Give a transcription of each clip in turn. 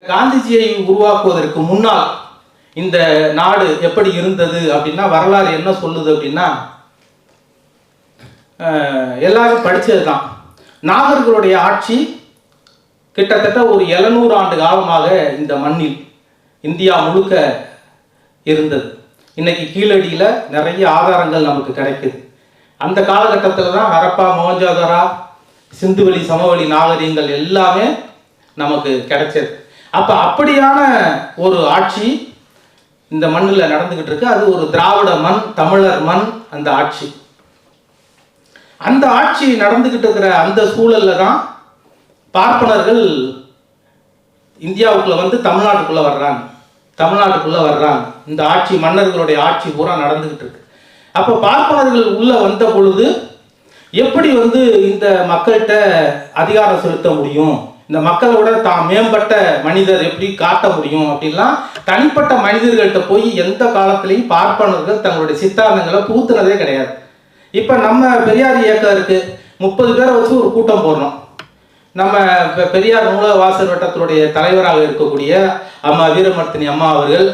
காந்திஜியை உருவாக்குவதற்கு முன்னால் இந்த நாடு எப்படி இருந்தது அப்படின்னா வரலாறு என்ன சொல்லுது அப்படின்னா எல்லாரும் படித்தது தான். நாகர்களுடைய ஆட்சி கிட்டத்தட்ட ஒரு 700 ஆண்டு காலமாக இந்த மண்ணில் இந்தியா முழுக்க இருந்தது. இன்னைக்கு கீழடியில் நிறைய ஆதாரங்கள் நமக்கு கிடைக்குது. அந்த காலகட்டத்தில் தான் ஹரப்பா, மொஹஞ்சதாரோ, சிந்துவெளி, சமவெளி நாகரிகங்கள் எல்லாமே நமக்கு கிடைச்சது. அப்போ அப்படியான ஒரு ஆட்சி இந்த மண்ணில் நடந்துக்கிட்டு இருக்கு. அது ஒரு திராவிட மண், தமிழர் மண். அந்த ஆட்சி நடந்துக்கிட்டு இருக்கிற அந்த சூழல்ல தான் பார்ப்பனர்கள் இந்தியாவுக்குள்ள வந்து தமிழ்நாட்டுக்குள்ள வர்றாங்க. இந்த ஆட்சி, மன்னர்களுடைய ஆட்சி பூரா நடந்துகிட்டு இருக்கு. அப்போ பார்ப்பனர்கள் உள்ள வந்த பொழுது எப்படி வந்து இந்த மக்கள்கிட்ட அதிகாரம் செலுத்த முடியும், இந்த மக்களோட தான் மேம்பட்ட மனிதர் எப்படி காட்ட முடியும் அப்படின்லாம் தனிப்பட்ட மனிதர்கள்ட்ட போய் எந்த காலத்திலையும் பார்ப்பனர்கள் தங்களுடைய சித்தாந்தங்களை பூத்துனதே கிடையாது. இப்போ நம்ம பெரியார் இயக்கம் இருக்கு, 30 பேரை வச்சு ஒரு கூட்டம் போடுறோம். நம்ம பெரியார் நூலக வாசல் வட்டத்தினுடைய தலைவராக இருக்கக்கூடிய அம்மா வீரமர்த்தினி அம்மா அவர்கள்,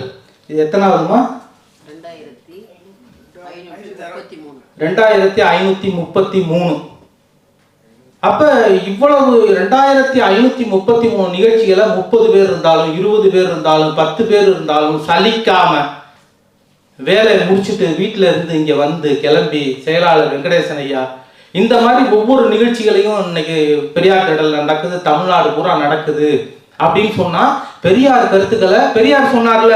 இது எத்தனாவதுமா? 2533. அப்போ இவ்வளவு 2533 நிகழ்ச்சிகளை 30 பேர் இருந்தாலும் 20 பேர் இருந்தாலும் 10 பேர் இருந்தாலும் சலிக்காம வேலையை முடிச்சுட்டு வீட்டில் இருந்து இங்கே வந்து கிளம்பி செயலாளர் வெங்கடேசன் ஐயா இந்த மாதிரி ஒவ்வொரு நிகழ்ச்சிகளையும் இன்னைக்கு பெரியார் திடல் நடக்குது, தமிழ்நாடு பூரா நடக்குது அப்படின்னு சொன்னா பெரியார் கருத்துக்களை பெரியார் சொன்னார்ல,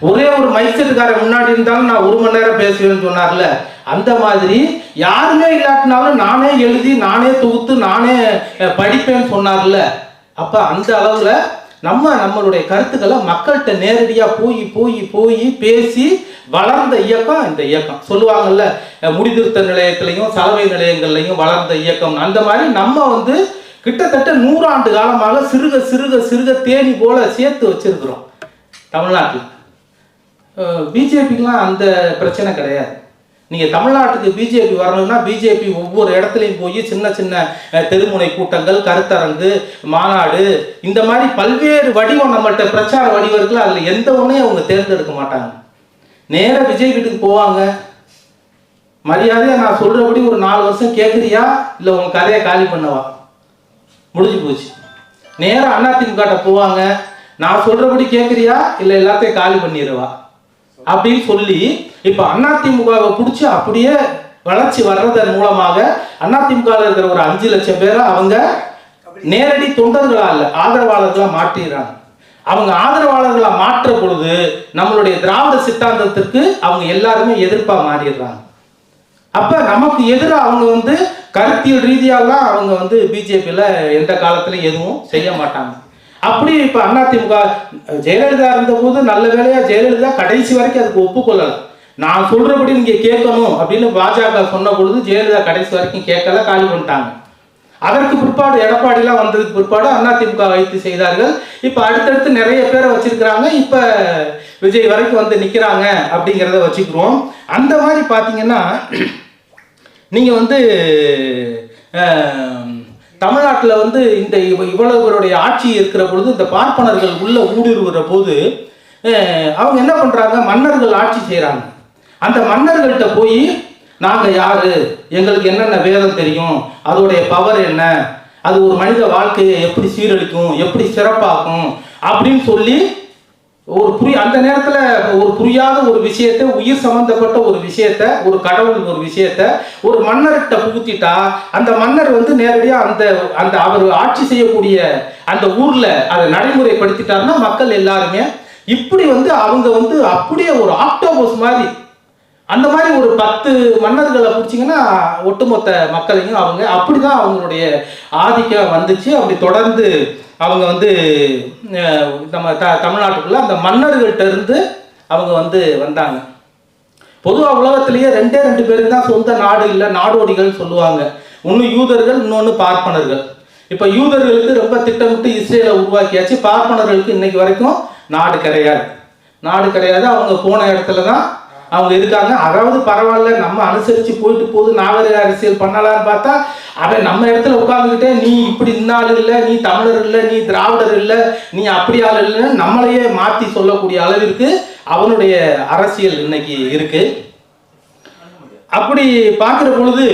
ஒரே ஒரு மைசெட்டுக்காரன் முன்னாடி இருந்தாலும் நான் 1 மணி நேரம் பேசுவேன்னு சொன்னார்ல, அந்த மாதிரி யாருமே இல்லாட்டினாலும் நானே எழுதி நானே தொகுத்து நானே படிப்பேன்னு சொன்னார்ல. அப்ப அந்த அளவுல நம்மளுடைய கருத்துக்களை மக்கள்கிட்ட நேரடியாக போய் பேசி வளர்ந்த இயக்கம் இந்த இயக்கம். சொல்லுவாங்கல்ல, முடிதிருத்த நிலையத்திலையும் சலவை நிலையங்கள்லையும் வளர்ந்த இயக்கம். அந்த மாதிரி நம்ம வந்து கிட்டத்தட்ட 100 ஆண்டு காலமாக சிறுக தேனி போல சேர்த்து வச்சிருக்கிறோம் தமிழ்நாட்டில். பிஜேபிக்கெலாம் அந்த பிரச்சனை கிடையாது. நீங்கள் தமிழ்நாட்டுக்கு பிஜேபி வரணும்னா பிஜேபி ஒவ்வொரு இடத்துலையும் போய் சின்ன தெருமுனை கூட்டங்கள், கருத்தரங்கு, மாநாடு, இந்த மாதிரி பல்வேறு வடிவம் நம்மள்கிட்ட பிரச்சார வடிவம் இருக்குல்ல, அதில் எந்த ஒன்றையும் அவங்க தேர்ந்தெடுக்க மாட்டாங்க. நேராக விஜய் வீட்டுக்கு போவாங்க, மரியாதையாக நான் சொல்கிறபடி ஒரு 4 வருஷம் கேட்குறியா இல்லை உங்கள் கதையை காலி பண்ணவா, முடிஞ்சு போச்சு. நேராக அதிமுக போவாங்க, நான் சொல்கிறபடி கேட்குறியா இல்லை எல்லாத்தையும் காலி பண்ணிடுவா அப்படின்னு சொல்லி இப்போ அதிமுகவை பிடிச்சி அப்படியே வளர்ச்சி வர்றதன் மூலமாக அதிமுகவில் இருக்கிற ஒரு 5 லட்சம் பேரை அவங்க நேரடி தொண்டர்களா இல்லை ஆதரவாளர்களாக மாற்றிடுறாங்க. அவங்க ஆதரவாளர்களா மாற்ற பொழுது நம்மளுடைய திராவிட சித்தாந்தத்திற்கு அவங்க எல்லாருமே எதிர்ப்பாக மாறிடுறாங்க. அப்ப நமக்கு எதிராக அவங்க வந்து கருத்தியல் ரீதியாலாம் அவங்க வந்து பிஜேபியில் எந்த காலத்திலையும் எதுவும் செய்ய மாட்டாங்க. அப்படி இப்போ அதிமுக ஜெயலலிதா இருந்தபோது நல்ல வேலையா ஜெயலலிதா கடைசி வரைக்கும் அதுக்கு ஒப்புக்கொள்ளலை. நான் சொல்றபடி நீங்க கேட்கணும் அப்படின்னு பாஜக சொன்ன பொழுது ஜெயலலிதா கடைசி வரைக்கும் கேட்கல, காலி பண்ணிட்டாங்க. அதற்கு பிற்பாடு எடப்பாடிலாம் வந்ததுக்கு பிற்பாடு அதிமுக வைத்து செய்தார்கள். இப்போ அடுத்தடுத்து நிறைய பேரை வச்சிருக்கிறாங்க. இப்போ விஜய் வரைக்கும் வந்து நிற்கிறாங்க அப்படிங்கிறத வச்சுக்கிறோம். அந்த மாதிரி பார்த்தீங்கன்னா நீங்கள் வந்து தமிழ்நாட்டில் வந்து இந்த இவ்வளவுடைய ஆட்சி இருக்கிற பொழுது இந்த பார்ப்பனர்கள் உள்ள ஊடுருவுற போது அவங்க என்ன பண்ணுறாங்க, மன்னர்கள் ஆட்சி செய்கிறாங்க. அந்த மன்னர்கள்ட்ட போய் நாங்கள் யாரு, எங்களுக்கு என்னென்ன வேதம் தெரியும், அதோடைய பவர் என்ன, அது ஒரு மனித வாழ்க்கையை எப்படி சீரழிக்கும், எப்படி சிறப்பாக்கும் அப்படின்னு சொல்லி அந்த நேரத்தில் ஒரு புரியாத ஒரு விஷயத்தை, உயிர் சம்பந்தப்பட்ட ஒரு விஷயத்தை, ஒரு கடவுள் ஒரு விஷயத்தை ஒரு மன்னர்கிட்ட புகுத்திட்டா அந்த மன்னர் வந்து நேரடியாக அந்த அவர் ஆட்சி செய்யக்கூடிய அந்த ஊரில் அதை நடைமுறைப்படுத்திட்டாருன்னா மக்கள் எல்லாருமே இப்படி வந்து அவங்க வந்து அப்படியே ஒரு ஆக்டோபஸ் மாதிரி அந்த மாதிரி ஒரு 10 மன்னர்களை பிடிச்சிங்கன்னா ஒட்டுமொத்த மக்களையும் அவங்க அப்படிதான் அவங்களுடைய ஆதிக்கம் வந்துச்சு. அப்படி தொடர்ந்து அவங்க வந்து நம்ம தமிழ்நாட்டுக்குள்ள அந்த மன்னர்கள்ட்ட இருந்து அவங்க வந்து வந்தாங்க. பொதுவாக உலகத்திலேயே 2 பேருக்கு தான் சொந்த நாடு இல்லை, நாடோடிகள் சொல்லுவாங்க. ஒன்று யூதர்கள், இன்னொன்று பார்ப்பனர்கள். இப்போ யூதர்களுக்கு ரொம்ப திட்டமிட்டு இஸ்ரேலை உருவாக்கியாச்சு. பார்ப்பனர்களுக்கு இன்னைக்கு வரைக்கும் நாடு கிடையாது. அவங்க போன இடத்துல தான் அவங்க இருக்காங்க. அதாவது பரவாயில்ல, நம்ம அனுசரித்து போயிட்டு போது நாகரிக அரசியல் பண்ணலான்னு பார்த்தா அவன் நம்ம இடத்துல உட்காந்துக்கிட்டே நீ இப்படி இன்னாள் இல்லை, நீ தமிழர் இல்லை, நீ திராவிடர் இல்லை, நீ அப்படி ஆள் இல்லைன்னு நம்மளையே மாற்றி சொல்லக்கூடிய அளவிற்கு அவனுடைய அரசியல் இன்னைக்கு இருக்கு. அப்படி பார்க்குற பொழுது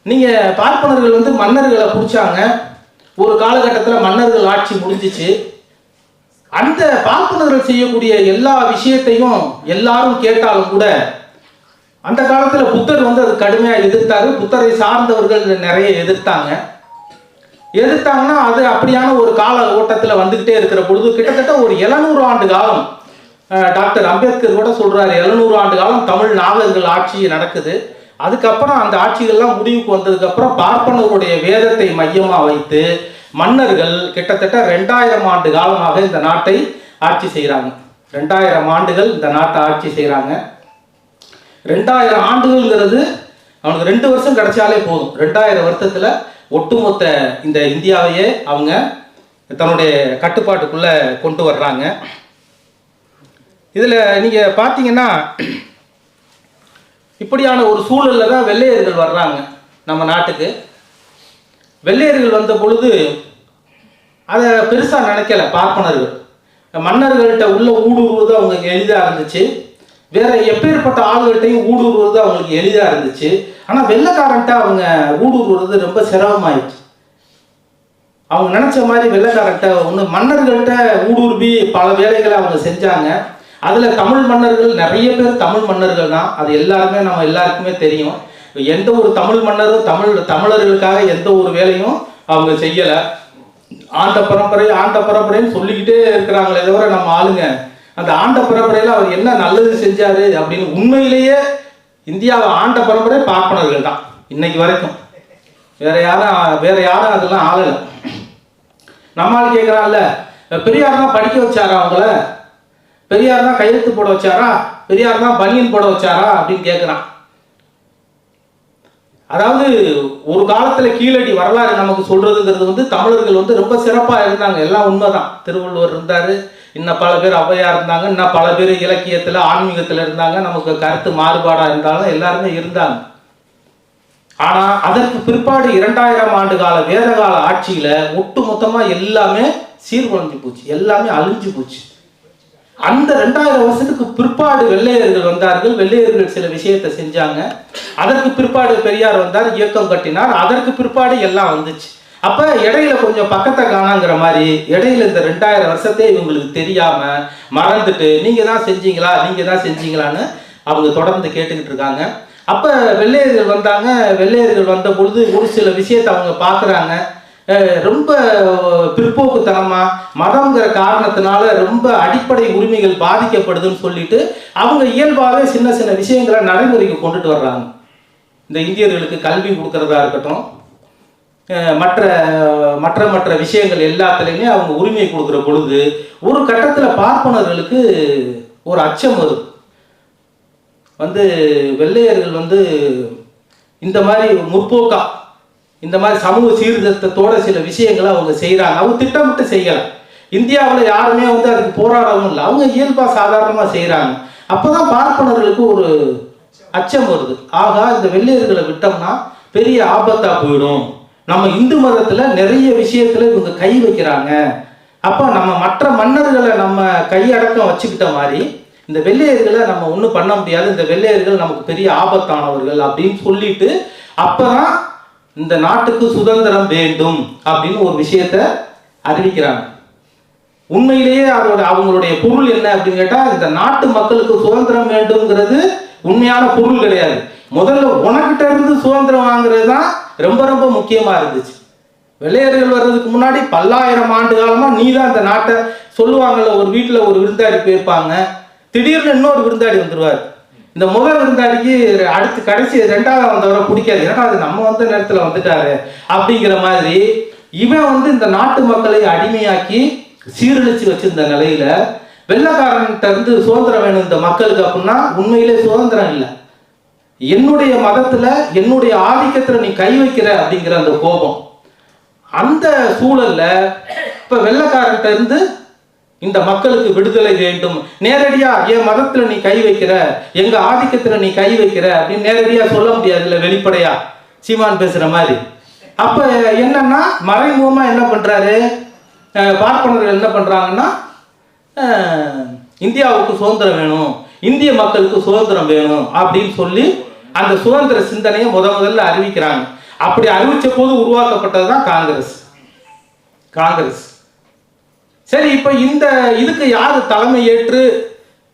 நீங்கள் பார்ப்பனர்கள் வந்து மன்னர்களை பிடிச்சாங்க. ஒரு காலகட்டத்தில் மன்னர்கள் ஆட்சி முடிஞ்சிச்சு. அந்த பார்ப்பனர்கள் செய்யக்கூடிய எல்லா விஷயத்தையும் எல்லாரும் கேட்டாலும் கூட அந்த காலத்தில் புத்தர் வந்து அது கடுமையாக எதிர்த்தாரு. புத்தரை சார்ந்தவர்கள் நிறைய எதிர்த்தாங்கன்னா அது அப்படியான ஒரு கால ஓட்டத்தில் வந்துக்கிட்டே இருக்கிற பொழுது கிட்டத்தட்ட ஒரு 700 ஆண்டு காலம் டாக்டர் அம்பேத்கர் கூட சொல்றாரு, 700 ஆண்டு காலம் தமிழ் நாகர்கள் ஆட்சி நடக்குது. அதுக்கப்புறம் அந்த ஆட்சிகள்லாம் முடிவுக்கு வந்ததுக்கப்புறம் பார்ப்பனருடைய வேதத்தை மையமாக வைத்து மன்னர்கள் கிட்டத்தட்ட 2000 ஆண்டு காலமாக இந்த நாட்டை ஆட்சி செய்கிறாங்க. 2000 ஆண்டுகள் இந்த நாட்டை ஆட்சி செய்கிறாங்க. 2000 ஆண்டுகள்ங்கிறது அவனுக்கு 2 வருஷம் கிடைச்சாலே போதும். 2000 வருஷத்தில் ஒட்டுமொத்த இந்த இந்தியாவையே அவங்க தன்னுடைய கட்டுப்பாட்டுக்குள்ளே கொண்டு வர்றாங்க. இதில் நீங்கள் பார்த்தீங்கன்னா இப்படியான ஒரு சூழலில் தான் வெள்ளையர்கள் வர்றாங்க நம்ம நாட்டுக்கு. வெள்ளையர்கள் வந்த பொழுது அதை பெருசாக நினைக்கல பார்ப்பனர்கள். மன்னர்கள்ட்ட உள்ள ஊடுருவது அவங்களுக்கு எளிதாக இருந்துச்சு. வேற எப்பேற்பட்ட ஆளுகள்கிட்டையும் ஊடுருவது அவங்களுக்கு எளிதாக இருந்துச்சு. ஆனால் வெள்ளைக்காரன்ட்ட அவங்க ஊடுருவது ரொம்ப சிரமமாயிடுச்சு. அவங்க நினச்ச மாதிரி வெள்ளைக்காரன்ட்ட ஒன்று மன்னர்கள்ட்ட ஊடுருவி பல வேலைகளை அவங்க செஞ்சாங்க. அதில் தமிழ் மன்னர்கள் நிறைய பேர் தமிழ் மன்னர்கள் தான். அது நம்ம எல்லாருக்குமே தெரியும். எந்த ஒரு தமிழ் மன்னரும் தமிழர்களுக்காக எந்த ஒரு வேலையும் அவங்க செய்யலை. ஆண்ட பரம்பரைன்னு சொல்லிக்கிட்டே இருக்கிறாங்களே தவிர நம்ம ஆளுங்க அந்த ஆண்ட பரம்பரையில் அவர் என்ன நல்லது செஞ்சாரு அப்படின்னு உண்மையிலேயே இந்தியாவை ஆண்ட பரம்பரை பார்ப்பனர்கள் தான் இன்னைக்கு வரைக்கும். வேற யாரும் அதெல்லாம் ஆளலை. நம்மால் கேட்குறான்ல, பெரியார் தான் படிக்க வச்சாரா அவங்கள, பெரியார் தான் கையெழுத்து போட வச்சாரா, பெரியார் தான் பனியன் போட வச்சாரா அப்படின்னு கேட்குறான். அதாவது ஒரு காலத்தில் கீழடி வரலாறு நமக்கு சொல்றதுங்கிறது வந்து தமிழர்கள் வந்து ரொம்ப சிறப்பாக இருந்தாங்க. எல்லாம் உண்மைதான். திருவள்ளுவர் இருந்தார், இன்னும் பல பேர் ஔவையார் இருந்தாங்க, இன்னும் பல பேர் இலக்கியத்தில் ஆன்மீகத்தில் இருந்தாங்க. நமக்கு கருத்து மாறுபாடாக இருந்தாலும் எல்லாருமே இருந்தாங்க. ஆனால் அதற்கு பிற்பாடு 2000 ஆண்டு கால வேதகால ஆட்சியில் ஒட்டு மொத்தமாக எல்லாமே சீர்குலைஞ்சு போச்சு, எல்லாமே அழிஞ்சு போச்சு. அந்த 2000 வருஷத்துக்கு பிற்பாடு வெள்ளையர்கள் வந்தார்கள். வெள்ளையர்கள் சில விஷயத்தை செஞ்சாங்க. அதற்கு பிற்பாடு பெரியார் வந்தார், இயக்கம் கட்டினார். அதற்கு பிற்பாடு எல்லாம் வந்துச்சு. அப்ப இடையில கொஞ்சம் பக்கத்தை காணாங்கிற மாதிரி இடையில இந்த 2000 வருஷத்தை இவங்களுக்கு தெரியாம மறந்துட்டு நீங்க தான் செஞ்சீங்களான்னு அவங்க தொடர்ந்து கேட்டுக்கிட்டு இருக்காங்க. அப்ப வெள்ளையர்கள் வந்தாங்க. வெள்ளையர்கள் வந்த பொழுது ஒரு சில விஷயத்தை அவங்க பார்க்குறாங்க. ரொம்ப பிற்போக்குத்தனமா மதம்ங்கிற காரணத்தினால ரொம்ப அடிப்படை உரிமைகள் பாதிக்கப்படுதுன்னு சொல்லிட்டு அவங்க இயல்பாகவே சின்ன சின்ன விஷயங்களை நடைமுறைக்கு கொண்டுட்டு வர்றாங்க. இந்த இந்தியர்களுக்கு கல்வி கொடுக்கறதா இருக்கட்டும், மற்ற விஷயங்கள் எல்லாத்துலேயுமே அவங்க உரிமை கொடுக்குற பொழுது ஒரு கட்டத்தில் பார்ப்பனர்களுக்கு ஒரு அச்சம் வரும். வெள்ளையர்கள் இந்த மாதிரி முற்போக்கா இந்த மாதிரி சமூக சீர்திருத்தத்தோட சில விஷயங்களை அவங்க செய்கிறாங்க. அவங்க திட்டமிட்டு செய்யலை. இந்தியாவில் யாருமே அதுக்கு போராடவும் இல்லை. அவங்க இயல்பாக சாதாரணமாக செய்கிறாங்க. அப்போ தான் பார்ப்பனர்களுக்கு ஒரு அச்சம் வருது. ஆகா, இந்த வெள்ளையர்களை விட்டோம்னா பெரிய ஆபத்தாக போயிடும். நம்ம இந்து மதத்தில் நிறைய விஷயத்தில் இவங்க கை வைக்கிறாங்க. அப்போ நம்ம மற்ற மன்னர்களை நம்ம கையடக்கம் வச்சுக்கிட்ட மாதிரி இந்த வெள்ளையர்களை நம்ம ஒன்றும் பண்ண முடியாது, இந்த வெள்ளையர்கள் நமக்கு பெரிய ஆபத்தானவர்கள் அப்படின்னு சொல்லிட்டு அப்போதான் இந்த நாட்டுக்கு சுதந்திரம் வேண்டும் அப்படின்னு ஒரு விஷயத்த அறிவிக்கிறாங்க. உண்மையிலேயே அவங்களுடைய பொருள் என்ன அப்படின்னு கேட்டால், இந்த நாட்டு மக்களுக்கு சுதந்திரம் வேண்டும்ங்கிறது உண்மையான பொருள் கிடையாது. முதல்ல உனக்கிட்ட இருந்து சுதந்திரம் வாங்குறது தான் ரொம்ப ரொம்ப முக்கியமாக இருந்துச்சு. வெள்ளையர்கள் வர்றதுக்கு முன்னாடி பல்லாயிரம் ஆண்டு காலமாக நீ தான் இந்த நாட்டை சொல்லுவாங்கல்ல. ஒரு வீட்டில் ஒரு விருந்தாடி போயிருப்பாங்க, திடீர்னு இன்னொரு விருந்தாடி வந்துடுவார். இந்த முதல் விருந்தாடிக்கு அடுத்து கடைசி 2வது வந்தவரை பிடிக்காது. ஏன்னா அது நம்ம வந்த நேரத்தில் வந்துட்டாரு அப்படிங்கிற மாதிரி இவன் இந்த நாட்டு மக்களை அடிமையாக்கி சீரழிச்சு வச்சிருந்த நிலையில வெள்ளைக்காரன்கிட்ட இருந்து சுதந்திரம் வேணும் இந்த மக்களுக்கு அப்படின்னா உண்மையிலே சுதந்திரம் இல்லை. என்னுடைய மதத்துல என்னுடைய ஆதிக்கத்துல நீ கை வைக்கிற அப்படிங்கிற அந்த கோபம், அந்த சூழல்ல இப்ப வெள்ளைக்காரன்கிட்ட இருந்து இந்த மக்களுக்கு விடுதலை வேண்டும், நேரடியா என் மதத்துல நீ கை வைக்கிற, எங்க ஆதிக்கத்துல நீ கை வைக்கிற அப்படின்னு நேரடியா சொல்ல முடியாது, இல்ல வெளிப்படையா சீமான் பேசுற மாதிரி. அப்ப என்னன்னா மறைமுகமா என்ன பண்றாரு, பார்ப்பனர்கள் என்ன பண்றாங்கன்னா இந்தியாவுக்கு சுதந்திரம் வேணும், இந்திய மக்களுக்கு சுதந்திரம் வேணும் அப்படின்னு சொல்லி அந்த சுதந்திர சிந்தனையை முதல்ல அறிவிக்கிறாங்க. அப்படி அறிவிச்ச போது உருவாக்கப்பட்டது தான் காங்கிரஸ். சரி, இப்ப இந்த இதுக்கு யாரு தலைமை ஏற்று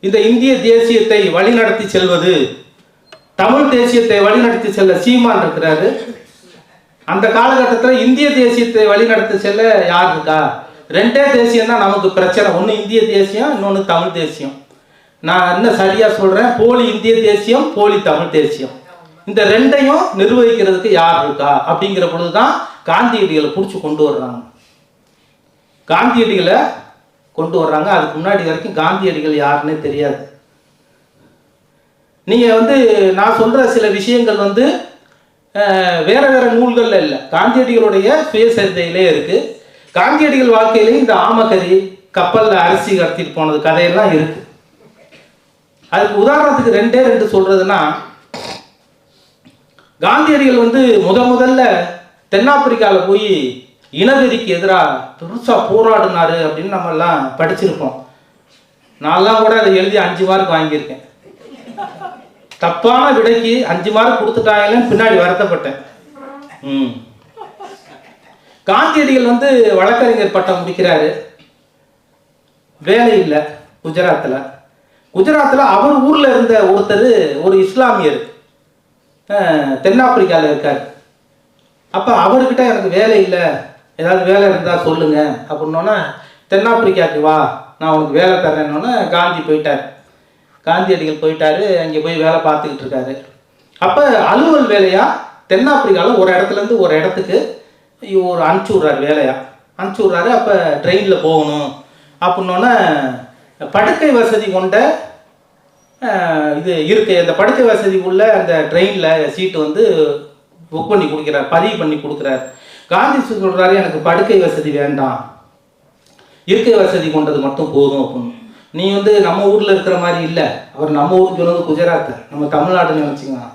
இந்த இந்திய தேசியத்தை வழிநடத்தி செல்வது? தமிழ் தேசியத்தை வழிநடத்தி செல்ல சீமான் இருக்கிறாரு. அந்த காலகட்டத்தில் இந்திய தேசியத்தை வழிநடத்தி செல்ல யார் இருக்கா? ரெண்டே தேசியம் தான் நமக்கு பிரச்சனை, ஒன்று இந்திய தேசியம், இன்னொன்று தமிழ் தேசியம். நான் என்ன சரியா சொல்றேன், போலி இந்திய தேசியம், போலி தமிழ் தேசியம். இந்த ரெண்டையும் நிர்வகிக்கிறதுக்கு யார் இருக்கா அப்படிங்கிற பொழுதுதான் காந்தியடிகளை பிடிச்சி கொண்டு வர்றாங்க. அதுக்கு முன்னாடி வரைக்கும் காந்தியடிகள் யாருன்னே தெரியாது. நீங்க நான் சொல்ற சில விஷயங்கள் வேற வேற நூல்கள்ல இல்லை, காந்தியடிகளுடைய சுயசரிதையிலே இருக்கு. காந்தியடிகள் வாழ்க்கையிலேயே இந்த ஆமக்கறி கப்பல்ல அரிசி கடத்திட்டு போனது கதையெல்லாம் இருக்கு. அதுக்கு உதாரணத்துக்கு ரெண்டு சொல்றதுன்னா, காந்தியடிகள் முதல்ல தென்னாப்பிரிக்காவில் போய் இனவெறிக்கு எதிராக பெருசா போராடினாரு அப்படின்னு நம்ம எல்லாம் படிச்சிருப்போம். நான்லாம் கூட அதை எழுதி 5 மார்க் வாங்கியிருக்கேன். தப்பான விடைக்கு 5 மார்க் கொடுத்துட்டாங்கன்னு பின்னாடி வருத்தப்பட்டேன். காந்தியடிகள் வழக்கறிஞர் பட்டம் முடிக்கிறாரு, வேலை இல்லை குஜராத்தில் அவர் ஊர்ல இருந்த ஒருத்தர், ஒரு இஸ்லாமியர் தென்னாப்பிரிக்காவில் இருக்கார். அப்ப அவர்கிட்ட எனக்கு வேலை இல்லை, ஏதாவது வேலை இருந்தா சொல்லுங்க அப்படின்னோன்னா, தென்னாப்பிரிக்காவுக்கு வா நான் உனக்கு வேலை தரேன்னொன்னே காந்தியடிகள் போயிட்டாரு. அங்கே போய் வேலை பார்த்துக்கிட்டு இருக்காரு. அப்போ அலுவல் வேலையா தென்னாப்பிரிக்காவில் ஒரு இடத்துல இருந்து ஒரு இடத்துக்கு அனுப்பிச்சி விட்றாரு. அப்போ ட்ரெயினில் போகணும் அப்படின்னோன்னே படுக்கை வசதி கொண்ட இது இருக்கு, அந்த படுக்கை வசதி உள்ள அந்த ட்ரெயினில் சீட்டு புக் பண்ணி கொடுக்குறார், பதிவு பண்ணி கொடுக்குறாரு. காந்தி சொல்கிறாரு, எனக்கு படுக்கை வசதி வேண்டாம், இருக்கை வசதி கொண்டது மட்டும் போதும் அப்படின்னு. நீ நம்ம ஊரில் இருக்கிற மாதிரி இல்லை, அவர் நம்ம ஊருக்கு சொன்னது குஜராத், நம்ம தமிழ்நாடுன்னு நினச்சிக்கலாம்,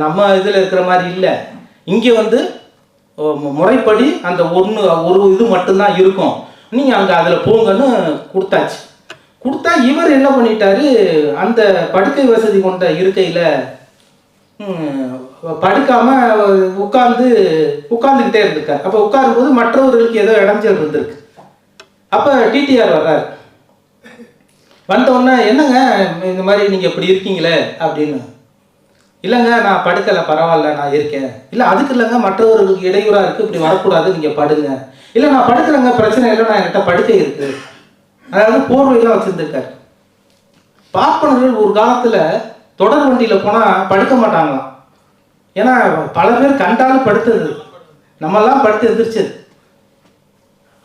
நம்ம இதில் இருக்கிற மாதிரி இல்லை. இங்கே முறைப்படி அந்த ஒரு இது மட்டும்தான் இருக்கும், நீங்கள் அங்கே அதில் போங்கன்னு கொடுத்தா இவர் என்ன பண்ணிட்டாரு, அந்த படுக்கை வசதி கொண்ட இருக்கையில் படுக்காம உட்கார்ந்துக்கிட்டே இருந்திருக்காரு. அப்போ உட்காரும்போது மற்றவர்களுக்கு ஏதோ இடைஞ்சல் இருந்திருக்கு. அப்போ டிடிஆர் வர்றாரு. வந்தோடனே, என்னங்க இந்த மாதிரி நீங்கள் இப்படி இருக்கீங்களே அப்படின்னு. இல்லைங்க நான் படுக்கலை, பரவாயில்ல நான் இருக்கேன். இல்லை அதுக்கு இல்லைங்க, மற்றவர்களுக்கு இடையூறாக இருக்குது, இப்படி வரக்கூடாது, நீங்கள் படுங்க. இல்லை நான் படுக்கலைங்க, பிரச்சனை இல்லை, நான் என்கிட்ட படுக்கை இருக்குது. அதாவது போர்வையெல்லாம் வச்சுருந்துருக்காரு. பார்ப்பனர்கள் ஒரு காலத்தில் தொடர் வண்டியில் போனால் படுக்க மாட்டாங்களாம். ஏன்னா பல பேர் கண்டாலும் படுத்தது, நம்மெல்லாம் படுத்து எந்திரிச்சது.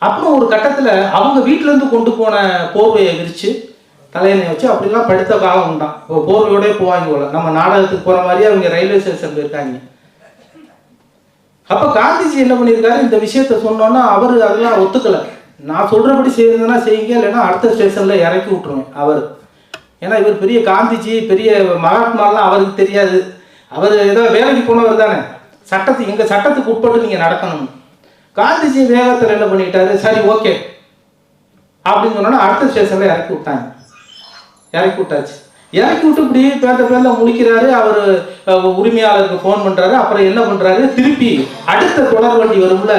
அப்புறம் ஒரு கட்டத்தில் அவங்க வீட்டிலேருந்து கொண்டு போன போர்வையை விரித்து தலையணை வச்சு அப்படிலாம் படுத்த காலம் உண்டான். போர்வையோடய போவாங்க போல, நம்ம நாடகத்துக்கு போகிற மாதிரியே அவங்க ரயில்வே ஸ்டேஷன் போயிருக்காங்க. அப்போ காந்திஜி என்ன பண்ணியிருக்காரு, இந்த விஷயத்த சொன்னோன்னா அவர் அதெல்லாம் ஒத்துக்கலை. நான் சொல்கிறபடி செய்யறதுன்னா செய்யுங்க, இல்லைன்னா அடுத்த ஸ்டேஷனில் இறக்கி விட்டுருவேன் அவர். ஏன்னா இவர் பெரிய காந்திஜி, பெரிய மகாத்மாலாம் அவருக்கு தெரியாது. அவர் ஏதோ வேலைக்கு போனவர் தானே, எங்கள் சட்டத்துக்கு உட்பட்டு நீங்கள் நடக்கணும். காந்திஜி வேகத்தில் என்ன பண்ணிட்டாரு, சரி ஓகே அப்படின்னு சொன்னோன்னா அடுத்த ஸ்டேஷனில் இறக்கி விட்டாச்சு. இறக்கி விட்டு இப்படி பேர்ல முழிக்கிறாரு. அவர் உரிமையாளருக்கு ஃபோன் பண்ணுறாரு. அப்புறம் என்ன பண்ணுறாரு, திருப்பி அடுத்த தொடர் வண்டி வரும்ல,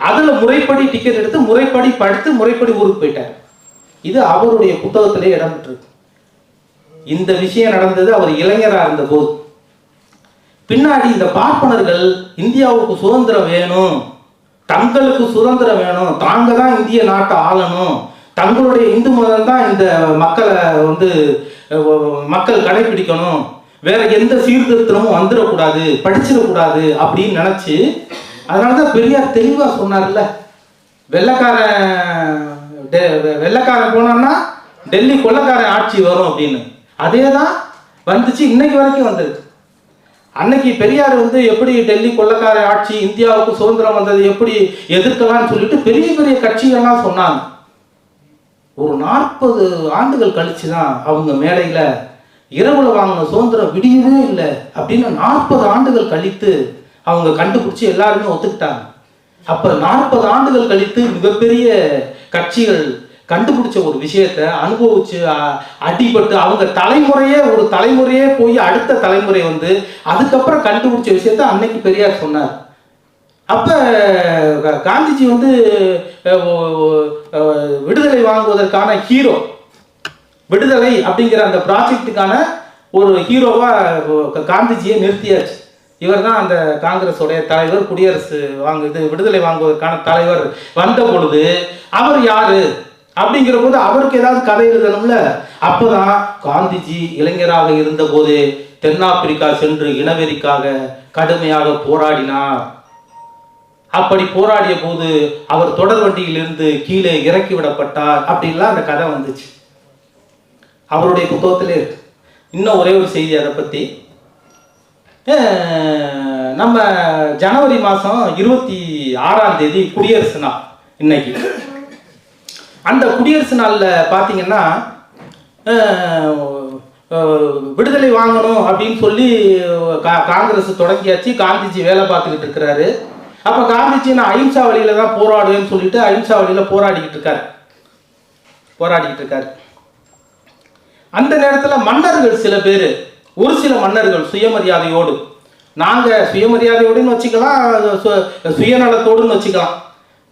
அதில் முறைப்படி டிக்கெட் எடுத்து முறைப்படி படுத்து முறைப்படி ஊருக்கு போயிட்டார். இது அவருடைய புத்தகத்திலே இடம்பெற்றிருக்கு. இந்த விஷயம் நடந்தது அவர் இளைஞராக இருந்த போது. பின்னாடி இந்த பார்ப்பனர்கள் இந்தியாவுக்கு சுதந்திரம் வேணும், தங்களுக்கு சுதந்திரம் வேணும், தாங்க தான் இந்திய நாட்டை ஆளணும், தங்களுடைய இந்து மதம் தான் இந்த மக்கள் கடைபிடிக்கணும், வேற எந்த சீர்திருத்தமும் வந்துடக்கூடாது, படிச்சிடக்கூடாது அப்படின்னு நினைச்சு, அதனாலதான் பெரியார் தெளிவா சொன்னார்ல, வெள்ளைக்காரன் போனான்னா டெல்லி கொள்ளைக்காரன் ஆட்சி வரும் அப்படின்னு. அதே தான் வந்துச்சு, இன்னைக்கு வரைக்கும் வந்தது. அன்னைக்கு பெரியார் எப்படி டெல்லி கொள்ளைக்கார ஆட்சி, இந்தியாவுக்கு சுதந்திரம் வந்தது எப்படி எதிர்க்கலாம்னு சொல்லிட்டு பெரிய பெரிய கட்சிகள்லாம் சொன்னாங்க. ஒரு 40 ஆண்டுகள் கழிச்சு தான் அவங்க மேடையில் இரவுல வாங்கின சுதந்திரம் விடியவே இல்லை அப்படின்னு 40 ஆண்டுகள் கழித்து அவங்க கண்டுபிடிச்சி எல்லாருமே ஒத்துக்கிட்டாங்க. அப்போ 40 ஆண்டுகள் கழித்து மிகப்பெரிய கட்சிகள் கண்டுபிடிச்ச ஒரு விஷயத்தை அனுபவிச்சு அடிபட்டு அவங்க ஒரு தலைமுறையே போய் அடுத்த தலைமுறை வந்து அதுக்கப்புறம் கண்டுபிடிச்ச விஷயத்த அன்னைக்கு பெரியார் சொன்னார். அப்போ காந்திஜி வந்து விடுதலை வாங்குவதற்கான ஹீரோ, விடுதலை அப்படிங்கிற அந்த ப்ராஜெக்டுக்கான ஒரு ஹீரோவாக காந்திஜியை நிறுத்தியாச்சு. இவர் தான் அந்த காங்கிரஸோடைய தலைவர், குடியரசு விடுதலை வாங்குவதற்கான தலைவர் வந்த பொழுது அவர் யாரு அப்படிங்கிற போது அவருக்கு ஏதாவது கதை எழுதணும்ல. அப்போதான் காந்திஜி இளைஞராக இருந்த போது தென்னாப்பிரிக்கா சென்று இனவெறிக்காக கடுமையாக போராடினார். அப்படி போராடிய போது அவர் தொடர் வண்டியிலிருந்து கீழே இறக்கி விடப்பட்டார் அப்படின்லாம் அந்த கதை வந்துச்சு. அவருடைய புத்தகத்திலே இன்னும் ஒரே ஒரு செய்தி அதை பற்றி. நம்ம ஜனவரி மாதம் 26ஆம் தேதி குடியரசு நாள். இன்னைக்கு அந்த குடியரசு நாளில் பார்த்தீங்கன்னா விடுதலை வாங்கணும் அப்படின்னு சொல்லி காங்கிரஸ் தொடங்கியாச்சு. காந்திஜி வேலை பார்த்துக்கிட்டு இருக்கிறாரு. அப்போ காந்திஜி நான் அஹிம்சா வழியில தான் போராடுவேன்னு சொல்லிட்டு அஹிம்சா வழியில போராடிக்கிட்டு இருக்காரு. அந்த நேரத்தில் மன்னர்கள் சில பேர், ஒரு சில மன்னர்கள் சுயமரியாதையோடு, நாங்கள் சுயமரியாதையோடுன்னு வச்சுக்கலாம், சுயநலத்தோடுன்னு வச்சுக்கலாம்,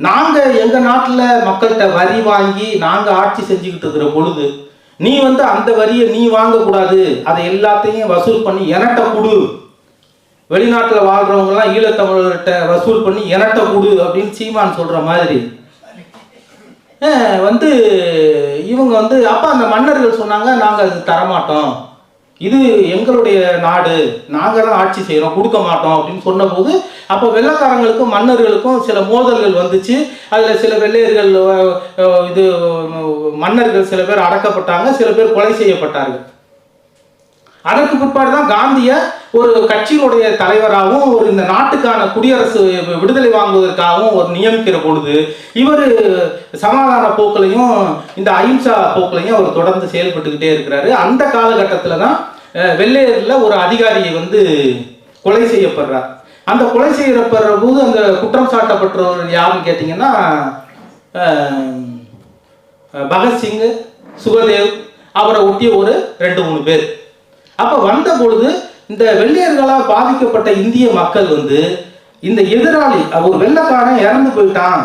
நாங்கள் எங்கள் நாட்டில் மக்கள்கிட்ட வரி வாங்கி நாங்கள் ஆட்சி செஞ்சுக்கிட்டு இருக்கிற பொழுது நீ வந்து அந்த வரியை நீ வாங்கக்கூடாது, அதை எல்லாத்தையும் வசூல் பண்ணி எனட்ட கொடு, வெளிநாட்டில் வாழ்கிறவங்கலாம் ஈழத்தமிழர்கிட்ட வசூல் பண்ணி எனட்ட கொடு அப்படின்னு சீமான் சொல்கிற மாதிரி வந்து இவங்க வந்து அப்போ அந்த மன்னர்கள் சொன்னாங்க நாங்கள் அது தரமாட்டோம், இது எங்களுடைய நாடு, நாங்கள் தான் ஆட்சி செய்கிறோம், கொடுக்க மாட்டோம் அப்படின்னு சொன்னபோது அப்போ வெள்ளைக்காரங்களுக்கும் மன்னர்களுக்கும் சில மோதல்கள் வந்துச்சு. அதில் சில வெள்ளையர்கள் மன்னர்கள் சில பேர் அடக்கப்பட்டாங்க, சில பேர் கொலை செய்யப்பட்டார்கள். அதற்கு பிற்பாடு தான் காந்தியை ஒரு கட்சியினுடைய தலைவராகவும் ஒரு இந்த நாட்டுக்கான குடியரசு விடுதலை வாங்குவதற்காகவும் ஒரு நியமிக்கிற பொழுது இவர் சமாதான போக்களையும் இந்த அஹிம்சா போக்களையும் அவர் தொடர்ந்து செயல்பட்டுக்கிட்டே இருக்கிறாரு. அந்த காலகட்டத்தில் தான் வெள்ளையரில் ஒரு அதிகாரியை வந்து கொலை செய்யப்படுறார். அந்த கொலை செய்யப்படுற போது அந்த குற்றம் சாட்டப்பட்டவர்கள் யாருன்னு கேட்டிங்கன்னா பகத்சிங், சுகதேவ், அவரை ஒட்டிய ஒரு 2-3 பேர். அப்போ வந்த பொழுது இந்த வெள்ளையர்களால் பாதிக்கப்பட்ட இந்திய மக்கள் வந்து இந்த எதிராளி ஒரு வெள்ளைக்காரன் இறந்து போயிட்டான்,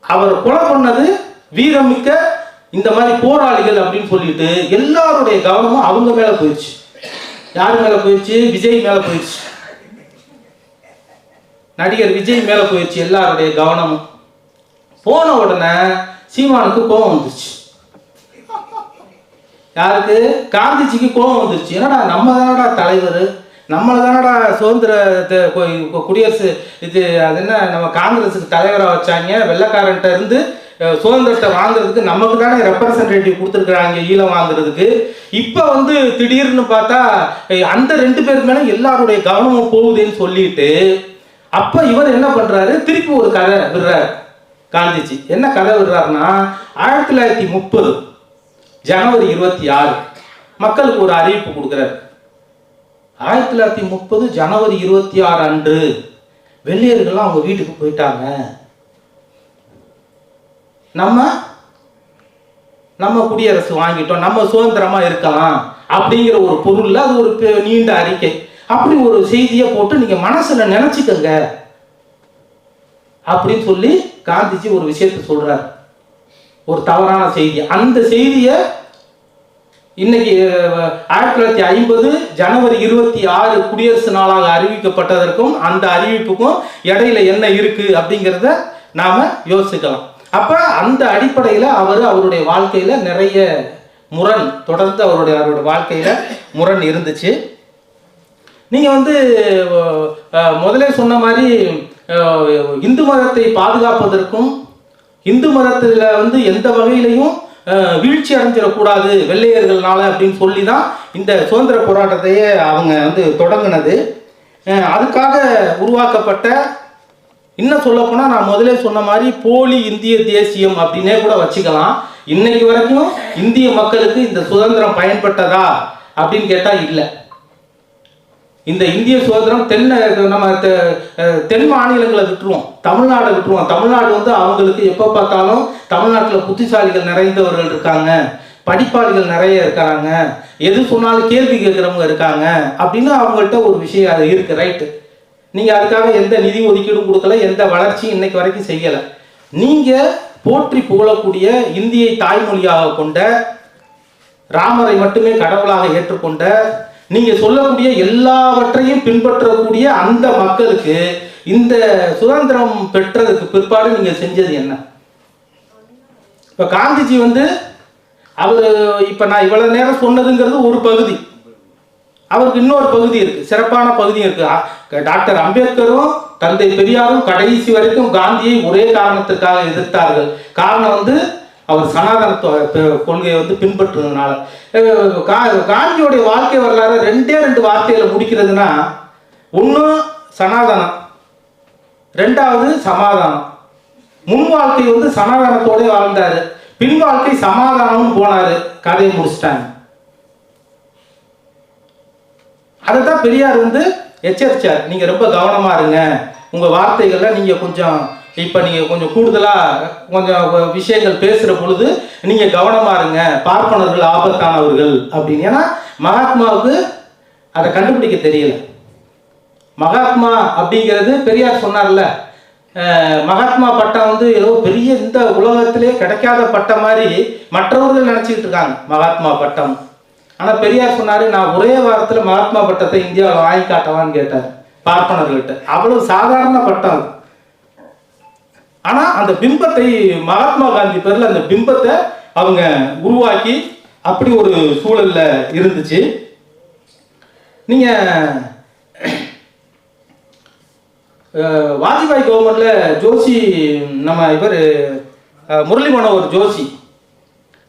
அவர் கொலை பண்ணது வீரமிக்க இந்த மாதிரி போராளிகள் அப்படின்னு சொல்லிட்டு எல்லாருடைய கவனமும் அவங்க மேல போயிடுச்சு. யாரு மேல போயிடுச்சு? விஜய் மேல போயிடுச்சு, நடிகர் விஜய் மேல போயிடுச்சு எல்லாருடைய கவனமும். போன உடனே சீமானுக்கு கோபம் வந்துச்சு. யாருக்கு? காந்திஜிக்கு கோபம் வந்துருச்சு. என்னடா நம்ம தானடா தலைவர், நம்மளை தானடா சுதந்திர குடியரசு இது அது என்ன நம்ம காங்கிரஸுக்கு தலைவராக வச்சாங்க, வெள்ளைக்காரன்ட்ட இருந்து சுதந்திரத்தை வாங்குறதுக்கு நமக்கு தானே ரெப்ரசன்டேட்டிவ் கொடுத்துருக்குறாங்க ஈழம் வாங்குறதுக்கு. இப்போ வந்து திடீர்னு பார்த்தா அந்த 2 பேர் மேலே எல்லாருடைய கவனமும் போகுதுன்னு சொல்லிட்டு அப்போ இவர் என்ன பண்ணுறாரு, திருப்பி ஒரு கதை விடுறாரு. காந்திஜி என்ன கதை விடுறாருன்னா 1930 ஜனவரி 26 மக்களுக்கு ஒரு அறிவிப்பு கொடுக்குறாரு. 1930 ஜனவரி 26 அன்று வெள்ளையர்கள்லாம் அவங்க வீட்டுக்கு போயிட்டாங்க, நம்ம குடியரசு வாங்கிட்டோம், நம்ம சுதந்திரமா இருக்கலாம் அப்படிங்கிற ஒரு பொருள்ல அது ஒரு நீண்ட அறிக்கை. அப்படி ஒரு செய்தியை போட்டு நீங்க மனசுல நினைச்சுக்கங்க அப்படின்னு சொல்லி காந்திஜி ஒரு விஷயத்தை சொல்றாரு, ஒரு தவறான செய்தி. அந்த செய்தியை இன்னைக்கு 1950 ஜனவரி 26 குடியரசு நாளாக அறிவிக்கப்பட்டதற்கும் அந்த அறிவிப்புக்கும் இடையில என்ன இருக்கு அப்படிங்கிறத நாம யோசிக்கலாம். அப்ப அந்த அடிப்படையில் அவருடைய வாழ்க்கையில நிறைய முரண் தொடர்ந்து அவருடைய வாழ்க்கையில முரண் இருந்துச்சு. நீங்க வந்து முதலே சொன்ன மாதிரி இந்து மதத்தை பாதுகாப்பதற்கும் இந்து மதத்துல வந்து எந்த வகையிலையும் வீழ்ச்சி அடைஞ்சிடக்கூடாது வெள்ளையர்கள்னால அப்படின்னு சொல்லி தான் இந்த சுதந்திர போராட்டத்தையே அவங்க வந்து தொடங்கினது. அதுக்காக உருவாக்கப்பட்ட, இன்னும் சொல்லப்போனால் நான் முதலே சொன்ன மாதிரி போலி இந்திய தேசியம் அப்படின்னே கூட வச்சுக்கலாம். இன்னைக்கு வரைக்கும் இந்திய மக்களுக்கு இந்த சுதந்திரம் பயன்பட்டதா அப்படின்னு கேட்டா இல்லை. இந்த இந்திய சுதந்திரம் நம்ம தென் மாநிலங்களை விட்டுருவோம், தமிழ்நாடை விட்டுருவோம். தமிழ்நாடு வந்து அவங்களுக்கு எப்போ பார்த்தாலும் தமிழ்நாட்டில் புத்திசாலிகள் நிறைந்தவர்கள் இருக்காங்க, படிப்பாளிகள் நிறைய இருக்காங்க, எது சொன்னாலும் கேள்வி கேட்குறவங்க இருக்காங்க அப்படின்னு அவங்கள்ட்ட ஒரு விஷயம் அது இருக்கு. ரைட்டு, நீங்கள் அதுக்காக எந்த நிதி ஒதுக்கீடும் கொடுக்கல, எந்த வளர்ச்சியும் இன்னைக்கு வரைக்கும் செய்யலை. நீங்கள் போற்றி புகழக்கூடிய இந்தியை தாய்மொழியாக கொண்ட, ராமரை மட்டுமே கடவுளாக ஏற்றுக்கொண்ட, நீங்க சொல்லக்கூடிய எல்லாவற்றையும் பின்பற்றக்கூடிய அந்த மக்களுக்கு இந்த சுதந்திரம் பெற்றதுக்கு பிற்பாடு நீங்க செஞ்சது என்ன? இப்ப காந்திஜி வந்து அவர் இப்ப நான் இவ்வளவு நேரம் சொன்னதுங்கிறது ஒரு பகுதி, அவருக்கு இன்னொரு பகுதி இருக்கு, சிறப்பான பகுதி இருக்கு. டாக்டர் அம்பேத்கரும் தந்தை பெரியாரும் கடைசி வரைக்கும் காந்தியை ஒரே காரணத்திற்காக எதிர்த்தார்கள். காரணம் வந்து அவர் சனாதன கொள்கையை வந்து பின்பற்றுறதுனால. காந்தியோடைய வாழ்க்கை வரலாறு ரெண்டு வார்த்தையில முடிக்கிறதுனா, ஒன்று சனாதனம், ரெண்டாவது சமாதானம். முன் வாழ்க்கை வந்து சனாதனத்தோட வாழ்ந்தாரு, பின் வாழ்க்கை சமாதானம் போனாரு, கதையை முடிச்சிட்டாங்க. அதைத்தான் பெரியார் வந்து எச்சரிச்சார், நீங்க ரொம்ப கவனமா இருங்க, உங்க வார்த்தைகள்ல நீங்க கொஞ்சம் இப்போ நீங்கள் கொஞ்சம் கூடுதலாக கொஞ்சம் விஷயங்கள் பேசுகிற பொழுது நீங்கள் கவனமாக இருங்க, பார்ப்பனர்கள் ஆபத்தானவர்கள் அப்படின்னு. ஏன்னா மகாத்மாவுக்கு அதை கண்டுபிடிக்க தெரியல. மகாத்மா அப்படிங்கிறது பெரியார் சொன்னார்ல, மகாத்மா பட்டம் வந்து ஏதோ பெரிய இந்த உலகத்திலே கிடைக்காத பட்டம் மாதிரி மற்றவர்கள் நினச்சிக்கிட்டு இருக்காங்க மகாத்மா பட்டம். ஆனால் பெரியார் சொன்னார், நான் ஒரே வாரத்தில் மகாத்மா பட்டத்தை இந்தியாவில் வாங்கி காட்டவான்னு கேட்டார் பார்ப்பனர்கள்ட்ட. அவ்வளவு சாதாரண பட்டம். ஆனா அந்த பிம்பத்தை மகாத்மா காந்தி பேர்ல அந்த பிம்பத்தை அவங்க உருவாக்கி அப்படி ஒரு சூழல்ல இருந்துச்சு. நீங்க வாஜ்பாய் கவர்மெண்ட்ல ஜோஷி, நம்ம இவர் முரளி மனோகர் ஜோஷி,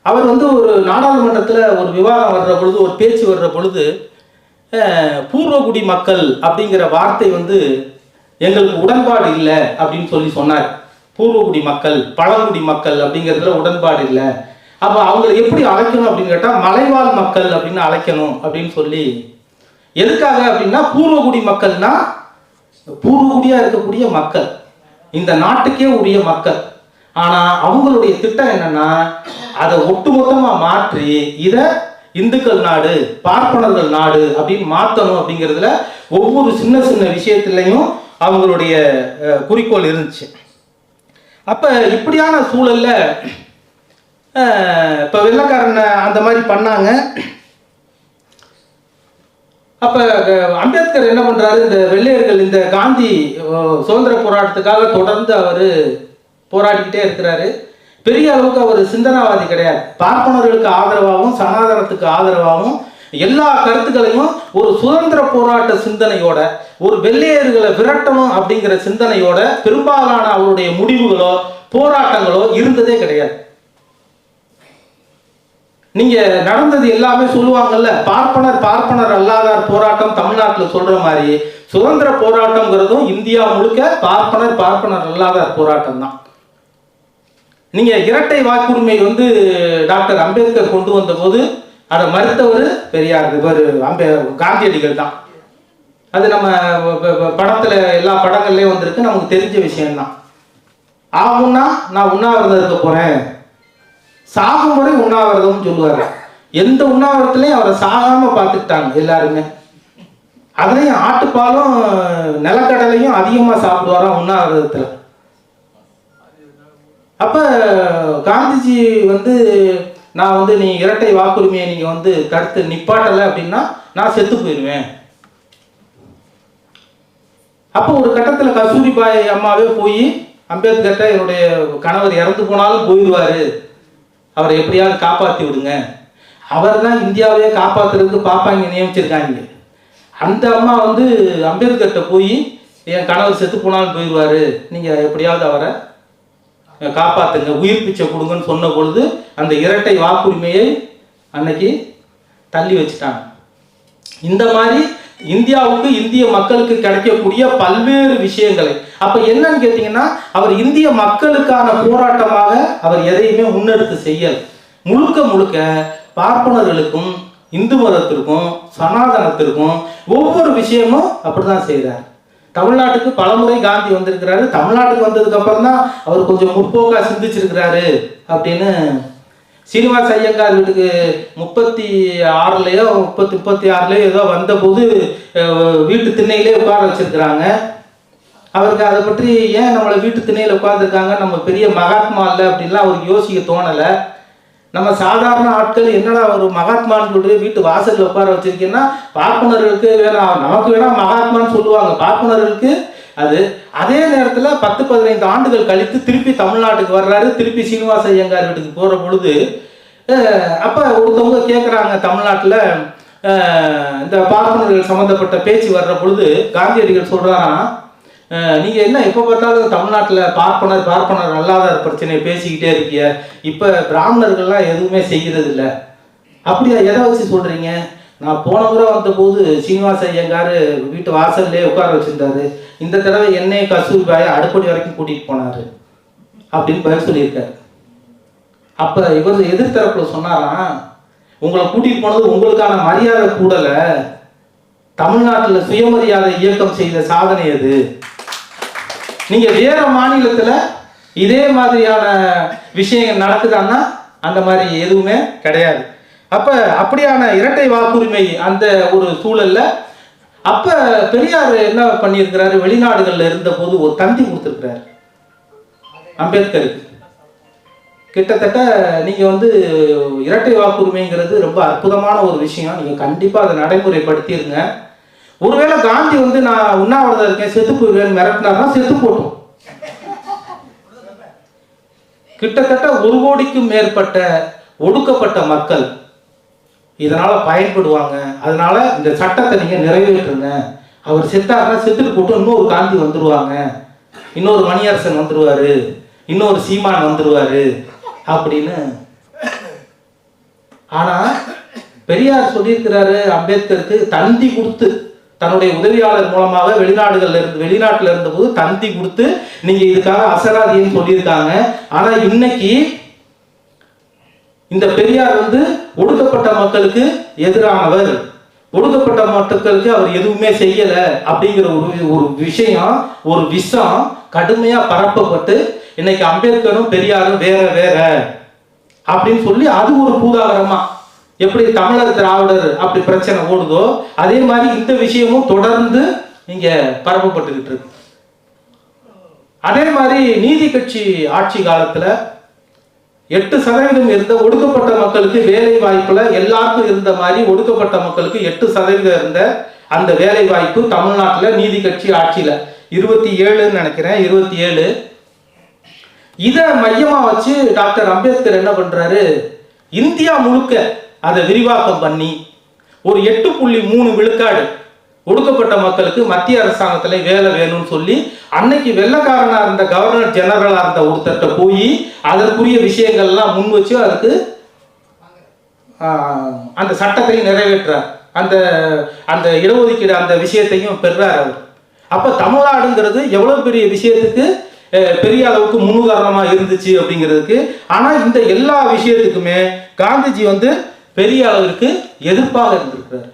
அவர் வந்து ஒரு நாடாளுமன்றத்தில் ஒரு விவாதம் வர்ற பொழுது, ஒரு பேச்சு வர்ற பொழுது, பூர்வகுடி மக்கள் அப்படிங்கிற வார்த்தை வந்து எங்களுக்கு உடன்பாடு இல்லை அப்படின்னு சொல்லி சொன்னார். பூர்வகுடி மக்கள், பழங்குடி மக்கள் அப்படிங்கிறதுல உடன்பாடு இல்லை. அப்போ அவங்களை எப்படி அழைக்கணும் அப்படின்னு கேட்டால் மலைவாழ் மக்கள் அப்படின்னு அழைக்கணும் அப்படின்னு சொல்லி. எதுக்காக அப்படின்னா, பூர்வகுடி மக்கள்னா பூர்வகுடியாக இருக்கக்கூடிய மக்கள், இந்த நாட்டுக்கே உரிய மக்கள். ஆனால் அவங்களுடைய திட்டம் என்னன்னா, அதை ஒட்டுமொத்தமாக மாற்றி இதை இந்துக்கள் நாடு, பார்ப்பனர்கள் நாடு அப்படின்னு மாற்றணும் அப்படிங்கிறதுல ஒவ்வொரு சின்ன சின்ன விஷயத்துலையும் அவங்களுடைய குறிக்கோள் இருந்துச்சு. அப்ப இப்படியான சூழல்ல இப்ப வெள்ளக்காரன் அந்த மாதிரி பண்ணாங்க. அப்ப அம்பேத்கர் என்ன பண்றாரு, இந்த வெள்ளையர்கள் இந்த காந்தி சுதந்திர போராட்டத்துக்காக தொடர்ந்து அவர் போராடிக்கிட்டே இருக்கிறாரு. பெரிய அளவுக்கு அவர் சிந்தனாவாதி கிடையாது. பார்ப்பனர்களுக்கு ஆதரவாகவும் சனாதனத்துக்கு ஆதரவாகவும் எல்லா கருத்துக்களையும் ஒரு சுதந்திர போராட்ட சிந்தனையோட, ஒரு வெள்ளையர்களை விரட்டணும் அப்படிங்கிற சிந்தனையோட பெரும்பாலான அவருடைய முடிவுகளோ போராட்டங்களோ இருந்ததே கிடையாது. நீங்க நடந்தது எல்லாமே சொல்லுவாங்கல்ல, பார்ப்பனர் அல்லாதார் போராட்டம் தமிழ்நாட்டில் சொல்ற மாதிரி சுதந்திர போராட்டம்ங்கிறதும் இந்தியா முழுக்க பார்ப்பனர் அல்லாதார் போராட்டம் தான். நீங்க இரட்டை வாக்குரிமை வந்து டாக்டர் அம்பேத்கர் கொண்டு வந்த போது அதை மறுத்தவர் பெரியார், இவர் காந்தியடிகள் தான். அது நம்ம படத்துல எல்லா படங்கள்லயும் வந்திருக்கு, நமக்கு தெரிஞ்ச விஷயம்தான். ஆகும்னா நான் உண்ணாவிரதம் இருக்க போறேன், சாகும் வரை உண்ணாவிரதம் சொல்லுவாரு. எந்த உண்ணாவிரதத்திலையும் அவரை சாகாம பார்த்துக்கிட்டாங்க எல்லாருமே. அதுலயும் ஆட்டுப்பாலும் நிலக்கடலையும் அதிகமா சாப்பிடுவாராம் உண்ணாவிரதத்துல. அப்ப காந்திஜி வந்து, நான் வந்து நீ இரட்டை வாக்குரிமையை நீங்க வந்து தடுத்து நிப்பாட்டலை அப்படின்னா நான் செத்து போயிடுவேன். அப்போ ஒரு கட்டத்தில் கஸ்தூரிபாய் அம்மாவே போய் அம்பேத்கர்ட்ட, என்னுடைய கணவர் இறந்து போனாலும் போயிடுவாரு, அவரை எப்படியாவது காப்பாற்றி விடுங்க, அவர் தான் இந்தியாவையே காப்பாற்றுறதுக்கு பாப்பாங்க நியமிச்சிருக்காங்க. அந்த அம்மா வந்து அம்பேத்கர்ட்ட போய், என் கணவர் செத்து போனாலும் போயிடுவாரு, நீங்கள் எப்படியாவது அவரை காப்பாற்றுங்க, உயிர் பிச்சை கொடுங்கன்னு சொன்ன பொழுது அந்த இரட்டை வாக்குரிமையை அன்னைக்கு தள்ளி வச்சுட்டாங்க. இந்த மாதிரி இந்தியாவுக்கு, இந்திய மக்களுக்கு கிடைக்கக்கூடிய பல்வேறு விஷயங்களை, அப்ப என்னன்னு கேட்டீங்கன்னா, அவர் இந்திய மக்களுக்கான போராட்டமாக அவர் எதையுமே முன்னெடுத்து செய்யல. முழுக்க முழுக்க பார்ப்பனர்களுக்கும் இந்து மதத்திற்கும் சனாதனத்திற்கும் ஒவ்வொரு விஷயமும் அப்படிதான் செய்கிறார். தமிழ்நாட்டுக்கு பலமுறை காந்தி வந்திருக்கிறாரு. தமிழ்நாட்டுக்கு வந்ததுக்கு அப்புறம் தான் அவர் கொஞ்சம் முற்போக்கா சிந்திச்சிருக்கிறாரு அப்படின்னு சீனிவாச ஐயங்கார் வீட்டுக்கு 36லயோ 36லயோ ஏதோ வந்தபோது வீட்டு திண்ணையிலே உட்கார வச்சிருக்கிறாங்க. அவருக்கு அதை பற்றி ஏன் நம்மளை வீட்டு திண்ணையில் உட்காந்துருக்காங்க, நம்ம பெரிய மகாத்மா இல்லை அப்படின்லாம் அவருக்கு யோசிக்க தோணலை. நம்ம சாதாரண ஆட்கள் என்னடா ஒரு மகாத்மான்னு சொல்லிட்டு வீட்டு வாசலில் உட்கார வச்சிருக்கீங்கன்னா பார்ப்பனர்களுக்கு வேணாம், நமக்கு வேணா மகாத்மான்னு சொல்லுவாங்க பார்ப்பனர்களுக்கு. அது அதே நேரத்தில் 10-15 ஆண்டுகள் கழித்து திருப்பி தமிழ்நாட்டுக்கு வர்றாரு. திருப்பி சீனிவாச ஐயங்கார் வீட்டுக்கு போகிற பொழுது அப்போ ஒருத்தவங்க கேட்குறாங்க, தமிழ்நாட்டில் இந்த பார்ப்பனர்கள் சம்மந்தப்பட்ட பேச்சு வர்ற பொழுது காந்தியடிகள் சொல்கிறாராம், நீங்கள் என்ன எப்போ பார்த்தாலும் தமிழ்நாட்டில் பார்ப்பனர் அல்லாத பிரச்சனையை பேசிக்கிட்டே இருக்கீங்க, இப்போ பிராமணர்கள்லாம் எதுவுமே செய்கிறது இல்லை, அப்படியா எதை வச்சு சொல்கிறீங்க? நான் போன முறை வந்தபோது சீனிவாச ஐயங்கார் வீட்டு வாசல்லே உட்கார வச்சுருந்தாரு, இந்த தடவை என்னை கஸ்தூரிபாயை அடுப்படி வரைக்கும் கூட்டிகிட்டு போனார் அப்படின்னு பதில் சொல்லியிருக்காரு. அப்போ இவர் எதிர்த்தரப்பில் சொன்னாராம், உங்களை கூட்டிகிட்டு போனது உங்களுக்கான மரியாதை கூடலை, தமிழ்நாட்டில் சுயமரியாதை இயக்கம் செய்த சாதனை அது. நீங்கள் வேற மாநிலத்தில் இதே மாதிரியான விஷயங்கள் நடக்குதான்னா அந்த மாதிரி எதுவுமே கிடையாது. அப்போ அப்படியான இரட்டை வாக்குரிமை அந்த ஒரு சூழல்ல அப்போ பெரியார் என்ன பண்ணியிருக்கிறாரு, வெளிநாடுகளில் இருந்த போது ஒரு தந்தி கொடுத்துருக்கிறாரு அம்பேத்கருக்கு. கிட்டத்தட்ட நீங்கள் வந்து இரட்டை வாக்குரிமைங்கிறது ரொம்ப அற்புதமான ஒரு விஷயம், நீங்கள் கண்டிப்பாக அதை நடைமுறைப்படுத்திடுங்க. ஒருவேளை காந்தி வந்து நான் உண்ணாவிரதம் இருக்கேன் செத்து போயிடுவேன் மிரட்டினார்னா செத்து போட்டோம். கிட்டத்தட்ட 1 கோடிக்கும் மேற்பட்ட ஒடுக்கப்பட்ட மக்கள் இதனால பயன்படுவாங்க. அதனால இந்த சட்டத்தை நீங்க நிறைவேற்றுங்க. அவர் செத்தாருன்னா செத்துட்டு போட்டு இன்னொரு காந்தி வந்துருவாங்க, இன்னொரு மணியரசன் வந்துருவாரு, இன்னொரு சீமான் வந்துருவாரு அப்படின்னு. ஆனா பெரியார் சொல்லியிருக்கிறாரு அம்பேத்கருக்கு தந்தி கொடுத்து, தன்னுடைய உதவியாளர் மூலமாக வெளிநாட்டுல இருந்தபோது தந்தி கொடுத்து நீங்க இதுக்காக அசராதின்னு சொல்லியிருக்காங்க. ஆனா இன்னைக்கு இந்த பெரியார் வந்து ஒடுக்கப்பட்ட மக்களுக்கு எதிரானவர், ஒடுக்கப்பட்ட மக்களுக்கு அவர் எதுவுமே செய்யல அப்படிங்கிற ஒரு விஷயம், ஒரு விஷம் கடுமையா பரப்பப்பட்டு இன்னைக்கு அம்பேத்கரும் பெரியாரும் வேற வேற அப்படின்னு சொல்லி அது ஒரு பூதாகரமா எப்படி தமிழர் திராவிடர் அப்படி பிரச்சனை ஓடுதோ அதே மாதிரி இந்த விஷயமும் தொடர்ந்து இங்க பரப்பப்பட்டுக்கிட்டு இருக்கு. அதே மாதிரி நீதி கட்சி ஆட்சி காலத்துல 8% இருந்த ஒடுக்கப்பட்ட மக்களுக்கு வேலை வாய்ப்புல எல்லாருக்கும் இருந்த மாதிரி ஒடுக்கப்பட்ட மக்களுக்கு 8% இருந்த அந்த வேலை வாய்ப்பு தமிழ்நாட்டில் நீதி கட்சி ஆட்சியில 27 நினைக்கிறேன் 27. இதை மையமா வச்சு டாக்டர் அம்பேத்கர் என்ன பண்றாரு, இந்தியா முழுக்க அதை விரிவாக்கம் பண்ணி ஒரு 8.3 விழுக்காடு ஒடுக்கப்பட்ட மக்களுக்கு மத்திய அரசாங்கத்துல வேலை வேணும்னு சொல்லி அன்னைக்கு வெள்ளக்காரனா இருந்த கவர்னர் ஜெனரலா இருந்த ஒருத்தர்கிட்ட போய் அதற்குரிய விஷயங்கள்லாம் முன் வச்சு அதுக்கு அந்த சட்டத்தையும் நிறைவேற்றார், அந்த அந்த இடஒதுக்கீடு அந்த விஷயத்தையும் பெறார் அவர். அப்ப தமிழ்நாடுங்கிறது எவ்வளவு பெரிய விஷயத்துக்கு பெரிய அளவுக்கு முன்னுதாரணமா இருந்துச்சு அப்படிங்கிறதுக்கு. ஆனா இந்த எல்லா விஷயத்துக்குமே காந்திஜி வந்து பெரிய அளவிற்கு எதிர்ப்பாக இருந்திருக்கிறார்.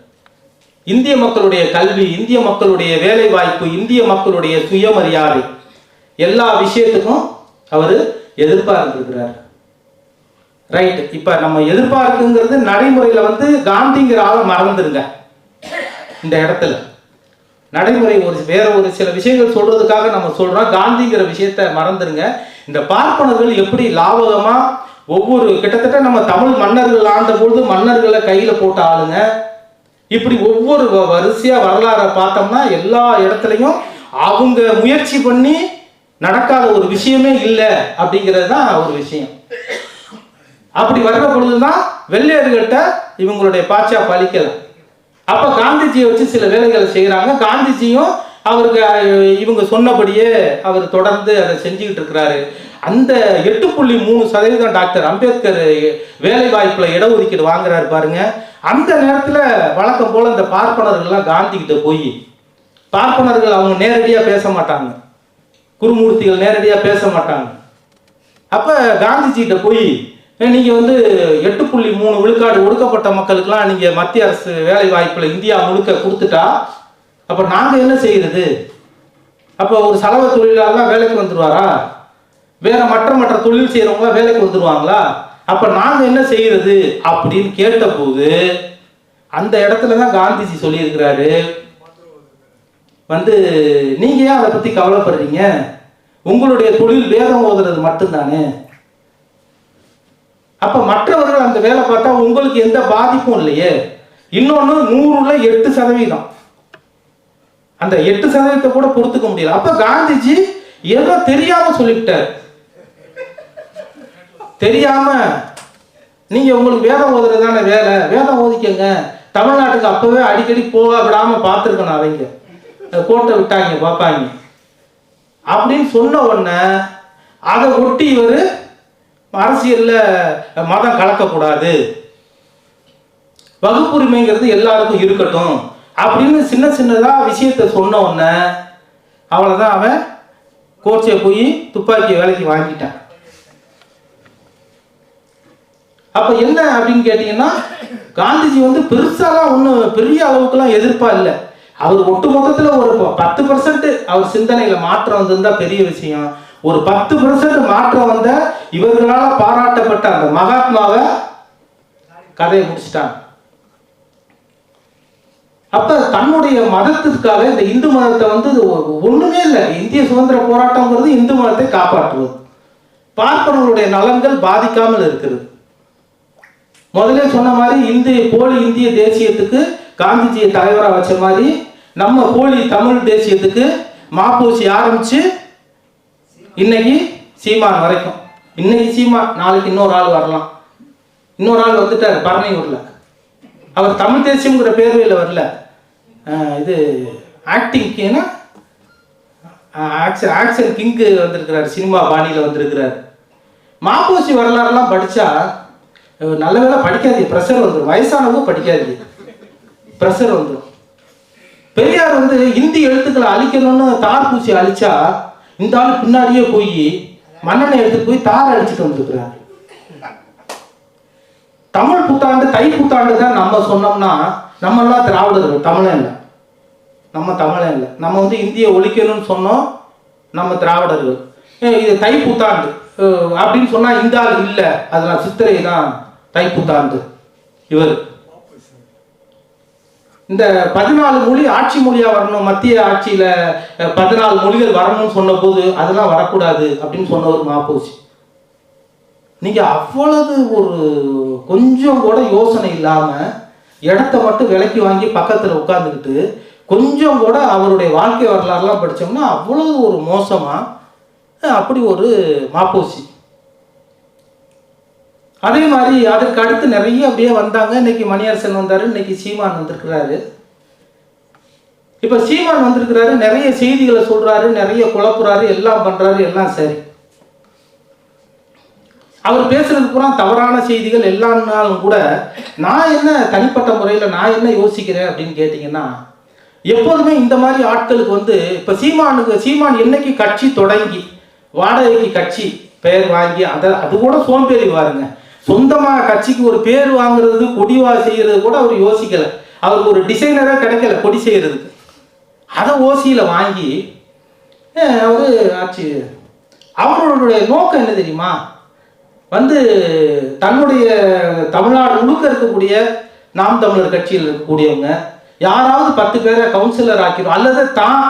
இந்திய மக்களுடைய கல்வி, இந்திய மக்களுடைய வேலை வாய்ப்பு, இந்திய மக்களுடைய சுயமரியாதை எல்லா விஷயத்துக்கும் அவர் எதிர்பார்த்திருக்கிறார். ரைட். இப்ப நம்ம எதிர்பார்க்குங்கிறது நடைமுறையில வந்து காந்திங்கிற ஆளை மறந்துருங்க. இந்த இடத்துல நடைமுறை வேற ஒரு சில விஷயங்கள் சொல்றதுக்காக நம்ம சொல்றோம், காந்திங்கிற விஷயத்த மறந்துருங்க. இந்த பார்ப்பனர்கள் எப்படி லாபகமா ஒவ்வொரு கிட்டத்தட்ட நம்ம தமிழ் மன்னர்கள் ஆண்ட பொழுது மன்னர்களை கையில போட்ட ஆளுங்க, இப்படி ஒவ்வொரு வரிசையா வரலாறை பார்த்தோம்னா எல்லா இடத்துலையும் அவங்க முயற்சி பண்ணி நடக்காத ஒரு விஷயமே இல்லை அப்படிங்கிறது தான் ஒரு விஷயம். அப்படி வர்ற பொழுதுதான் வெள்ளையர்கள்ட்ட இவங்களுடைய பாச்சா பழிக்கல. அப்ப காந்திஜியை வச்சு சில வேலைகளை செய்யறாங்க. காந்திஜியும் அவருக்கு இவங்க சொன்னபடியே அவர் தொடர்ந்து அதை செஞ்சுக்கிட்டு இருக்கிறாரு. அந்த 8.3% டாக்டர் அம்பேத்கர் வேலை வாய்ப்புல இடஒதுக்கீடு வாங்குறாரு பாருங்க. அந்த நேரத்துல வழக்கம் போல இந்த பார்ப்பனர்கள்லாம் காந்தி கிட்ட போய், பார்ப்பனர்கள் அவங்க நேரடியா பேச மாட்டாங்க, குருமூர்த்திகள் நேரடியா பேச மாட்டாங்க. அப்ப காந்திஜி கிட்ட போய் நீங்கள் வந்து 8.3 விழுக்காடு ஒடுக்கப்பட்ட மக்களுக்கெல்லாம் நீங்கள் மத்திய அரசு வேலை வாய்ப்பில் இந்தியா முழுக்க கொடுத்துட்டா அப்போ நாங்கள் என்ன செய்யறது? அப்போ ஒரு சலவை தொழிலாளர்லாம் வேலைக்கு வந்துடுவாரா? வேற மற்ற தொழில் செய்கிறவங்களாம் வேலைக்கு வந்துடுவாங்களா? அப்போ நாங்கள் என்ன செய்யறது அப்படின்னு கேட்டபோது அந்த இடத்துல தான் காந்திஜி சொல்லியிருக்கிறாரு, வந்து நீங்க ஏன் அதை பத்தி கவலைப்படுறீங்க? உங்களுடைய தொழில் வேதம் ஓதுறது மட்டும்தானே. அப்ப மற்றவர்கள் அந்த வேலை பார்த்தா உங்களுக்கு எந்த பாதிப்பும் இல்லையே. இன்னொன்னு 100ல் 8%, அந்த 8% கூட பொறுத்துக்க முடியல. அப்ப காந்திஜி ஏதோ தெரியாம சொல்லிவிட்டார். தெரியாம நீங்க உங்களுக்கு வேதம் ஓதுறது தானே வேலை, வேதம் ஓதிக்கங்க. தமிழ்நாட்டுக்கு அப்பவே அடிக்கடி போக விடாம பார்த்துருக்கணும். அவங்க கோட்டை விட்டாங்க பார்ப்பாங்க அப்படின்னு சொன்ன உடனே அதை ஒட்டி இவர் அரசியல்ல மதம் கலக்கக்கூடாது, வகுப்புரிமைங்கிறது எல்லாருக்கும் இருக்கட்டும் அப்படின்னு சின்னதா விஷயத்த சொன்ன உடனே அவ்வளவுதான், அவன் கோச்சை போய் துப்பாக்கியை வேலைக்கு வாங்கிட்டான். அப்ப என்ன அப்படின்னு கேட்டீங்கன்னா, காந்திஜி வந்து பெருசாலாம் ஒன்றும் பெரிய அளவுக்குலாம் எதிர்ப்பா இல்லை. அவர் ஒட்டு மொத்தத்தில் ஒரு 10% அவர் சிந்தனையில மாற்றம் வந்திருந்தா பெரிய விஷயம். ஒரு 10% மாற்றம் வந்த இவர்களால் பாராட்டப்பட்ட அந்த மகாத்மாவை கதையை முடிச்சிட்டாங்க. அப்ப தன்னுடைய மதத்திற்காக இந்த இந்து மதத்தை வந்து ஒண்ணுமே இல்லை. இந்திய சுதந்திர போராட்டம்ங்கிறது இந்து மதத்தை காப்பாற்றுவது, பார்ப்பனர்களுடைய நலன்கள் பாதிக்காமல் இருக்கிறது. முதல்ல சொன்ன மாதிரி போலி இந்திய தேசியத்துக்கு காந்திஜியை தலைவராக வச்ச மாதிரி நம்ம போலி தமிழ் தேசியத்துக்கு மாப்போசி ஆரம்பிச்சு இன்னைக்கு சீமான் வரைக்கும். இன்னைக்கு சீமான், நாளைக்கு இன்னொரு ஆள் வரலாம். இன்னொரு ஆள் வந்துட்டார் பரணையூர்ல. அவர் தமிழ் தேசியம்ங்கிற பேர்வையில் வரல, இது ஆக்டிங் ஆக்ஷன் கிங்கு வந்திருக்கிறார், சினிமா பாணியில் வந்திருக்கிறார். மாப்போசி வரலாறுலாம் படித்தா நல்ல வேலை படிக்காதீங்க, ப்ரெஷர் வந்துடும். வயசானவும் படிக்காதீங்க, ப்ரெஷர் வந்துடும். பெரியார் வந்து இந்தி எழுத்துக்களை அழிக்கணும்னு தார் பூசி அழிச்சா இந்த ஆள் பின்னாடியே போய் மண்ணெண்ணெய் எடுத்துட்டு போய் தார் அடிச்சுட்டு வந்துருக்கிறார். தமிழ் புத்தாண்டு தை புத்தாண்டு தான் நம்ம சொன்னோம்னா நம்மெல்லாம் திராவிடர்கள், தமிழன் இல்லை. நம்ம தமிழன் இல்லை, நம்ம வந்து இந்தியை ஒழிக்கணும்னு சொன்னோம், நம்ம திராவிடர்கள். இது தை புத்தாண்டு அப்படின்னு சொன்னா இந்த ஆள் இல்லை, அதெல்லாம் சித்திரை தான் தை புத்தாண்டு. இவர் இந்த 14 மொழி ஆட்சி மொழியா வரணும், மத்திய ஆட்சியில 14 மொழிகள் வரணும்னு சொன்ன போது அதெல்லாம் வரக்கூடாது அப்படின்னு சொன்னவர் மாப்போசி. நீங்க அவ்வளவு ஒரு கொஞ்சம் கூட யோசனை இல்லாம இடத்த மட்டும் விலைக்கு வாங்கி பக்கத்துல உட்கார்ந்துக்கிட்டு கொஞ்சம் கூட அவருடைய வாழ்க்கை வரலாறுலாம் படிச்சோம்னா அவ்வளவு ஒரு மோசமா அப்படி ஒரு மாப்போசி. அதே மாதிரி அதற்கு அடுத்து நிறைய அப்படியே வந்தாங்க. இன்னைக்கு மணியரசன் வந்தாரு, இன்னைக்கு சீமான் வந்திருக்கிறாரு. இப்ப சீமான் வந்திருக்கிறாரு, நிறைய செய்திகளை சொல்றாரு, நிறைய குழப்புறாரு, எல்லாம் பண்றாரு, எல்லாம் சரி. அவர் பேசுறது பூரா தவறான செய்திகள் எல்லாம்னாலும் கூட நான் என்ன தனிப்பட்ட முறையில் நான் என்ன யோசிக்கிறேன் அப்படின்னு கேட்டீங்கன்னா, எப்போதுமே இந்த மாதிரி ஆட்களுக்கு வந்து இப்ப சீமான் என்னைக்கு கட்சி தொடங்கி வாடகைக்கு கட்சி பெயர் வாங்கி அது கூட சோம்பேறி பாருங்க. சொந்தமாக கட்சிக்கு ஒரு பேர் வாங்குறது, கொடிவா செய்யறது கூட அவர் யோசிக்கல. அவருக்கு ஒரு டிசைனராக கிடைக்கல கொடி செய்யறதுக்கு. அதை ஓசியில வாங்கி அவரு ஆட்சி. அவர்களுடைய நோக்கம் என்ன தெரியுமா? வந்து தன்னுடைய தமிழ்நாடு முழுக்க இருக்கக்கூடிய நாம் தமிழர் கட்சியில் இருக்கக்கூடியவங்க யாராவது 10 பேரை கவுன்சிலர் ஆக்கிடும், அல்லது தான்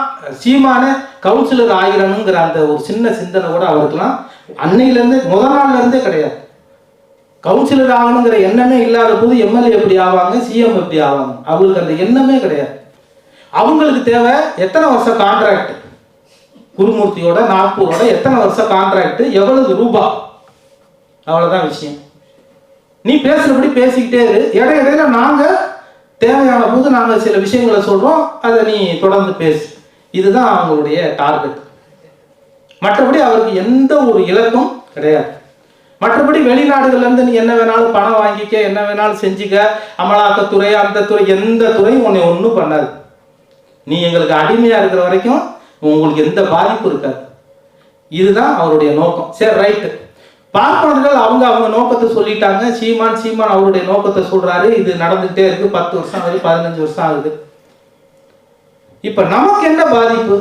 சீமான கவுன்சிலர் ஆகிடணுங்கிற அந்த ஒரு சின்ன சிந்தனை கூட அவருக்கெல்லாம் அன்னையிலேருந்தே முதல் நாள்ல இருந்தே கிடையாது. கவுன்சிலர் ஆகணுங்கிற எண்ணமே இல்லாத போது எம்எல்ஏ எப்படி ஆவாங்க, சிஎம் எப்படி ஆவாங்க? அவங்களுக்கு அந்த எண்ணமே கிடையாது. அவங்களுக்கு தேவை எத்தனை வருஷம் கான்ட்ராக்ட், குருமூர்த்தியோட நாக்பூரோட எத்தனை வருஷம் கான்ட்ராக்ட், எவ்வளவு ரூபா, அவ்வளவுதான் விஷயம். நீ பேசுறபடி பேசிக்கிட்டே இரு, இடையில நாங்க தேவையான போது நாங்க சில விஷயங்களை சொல்றோம், அதை நீ தொடர்ந்து பேசு. இதுதான் அவங்களுடைய டார்கெட். மற்றபடி அவருக்கு எந்த ஒரு இலக்கும் கிடையாது. மற்றபடி வெளிநாடுகள்ல இருந்து நீ என்ன வேணாலும் பணம் வாங்கிக்க, என்ன வேணாலும் செஞ்சுக்க, அமலாக்கத்துறை அந்த துறை எந்த துறையும் உன்னை ஒன்றும் பண்ணாது. நீ எங்களுக்கு அடிமையா இருக்கிற வரைக்கும் உங்களுக்கு எந்த பாதிப்பும் இருக்காது. இதுதான் அவருடைய நோக்கம். சரி, ரைட்டு. பார்ப்பனர்கள் அவங்க நோக்கத்தை சொல்லிட்டாங்க. சீமான் அவருடைய நோக்கத்தை சொல்றாரு. இது நடந்துகிட்டே இருக்கு. 10 வருஷம் ஆகுது, 15 வருஷம் ஆகுது. இப்ப நமக்கு என்ன பாதிப்பு?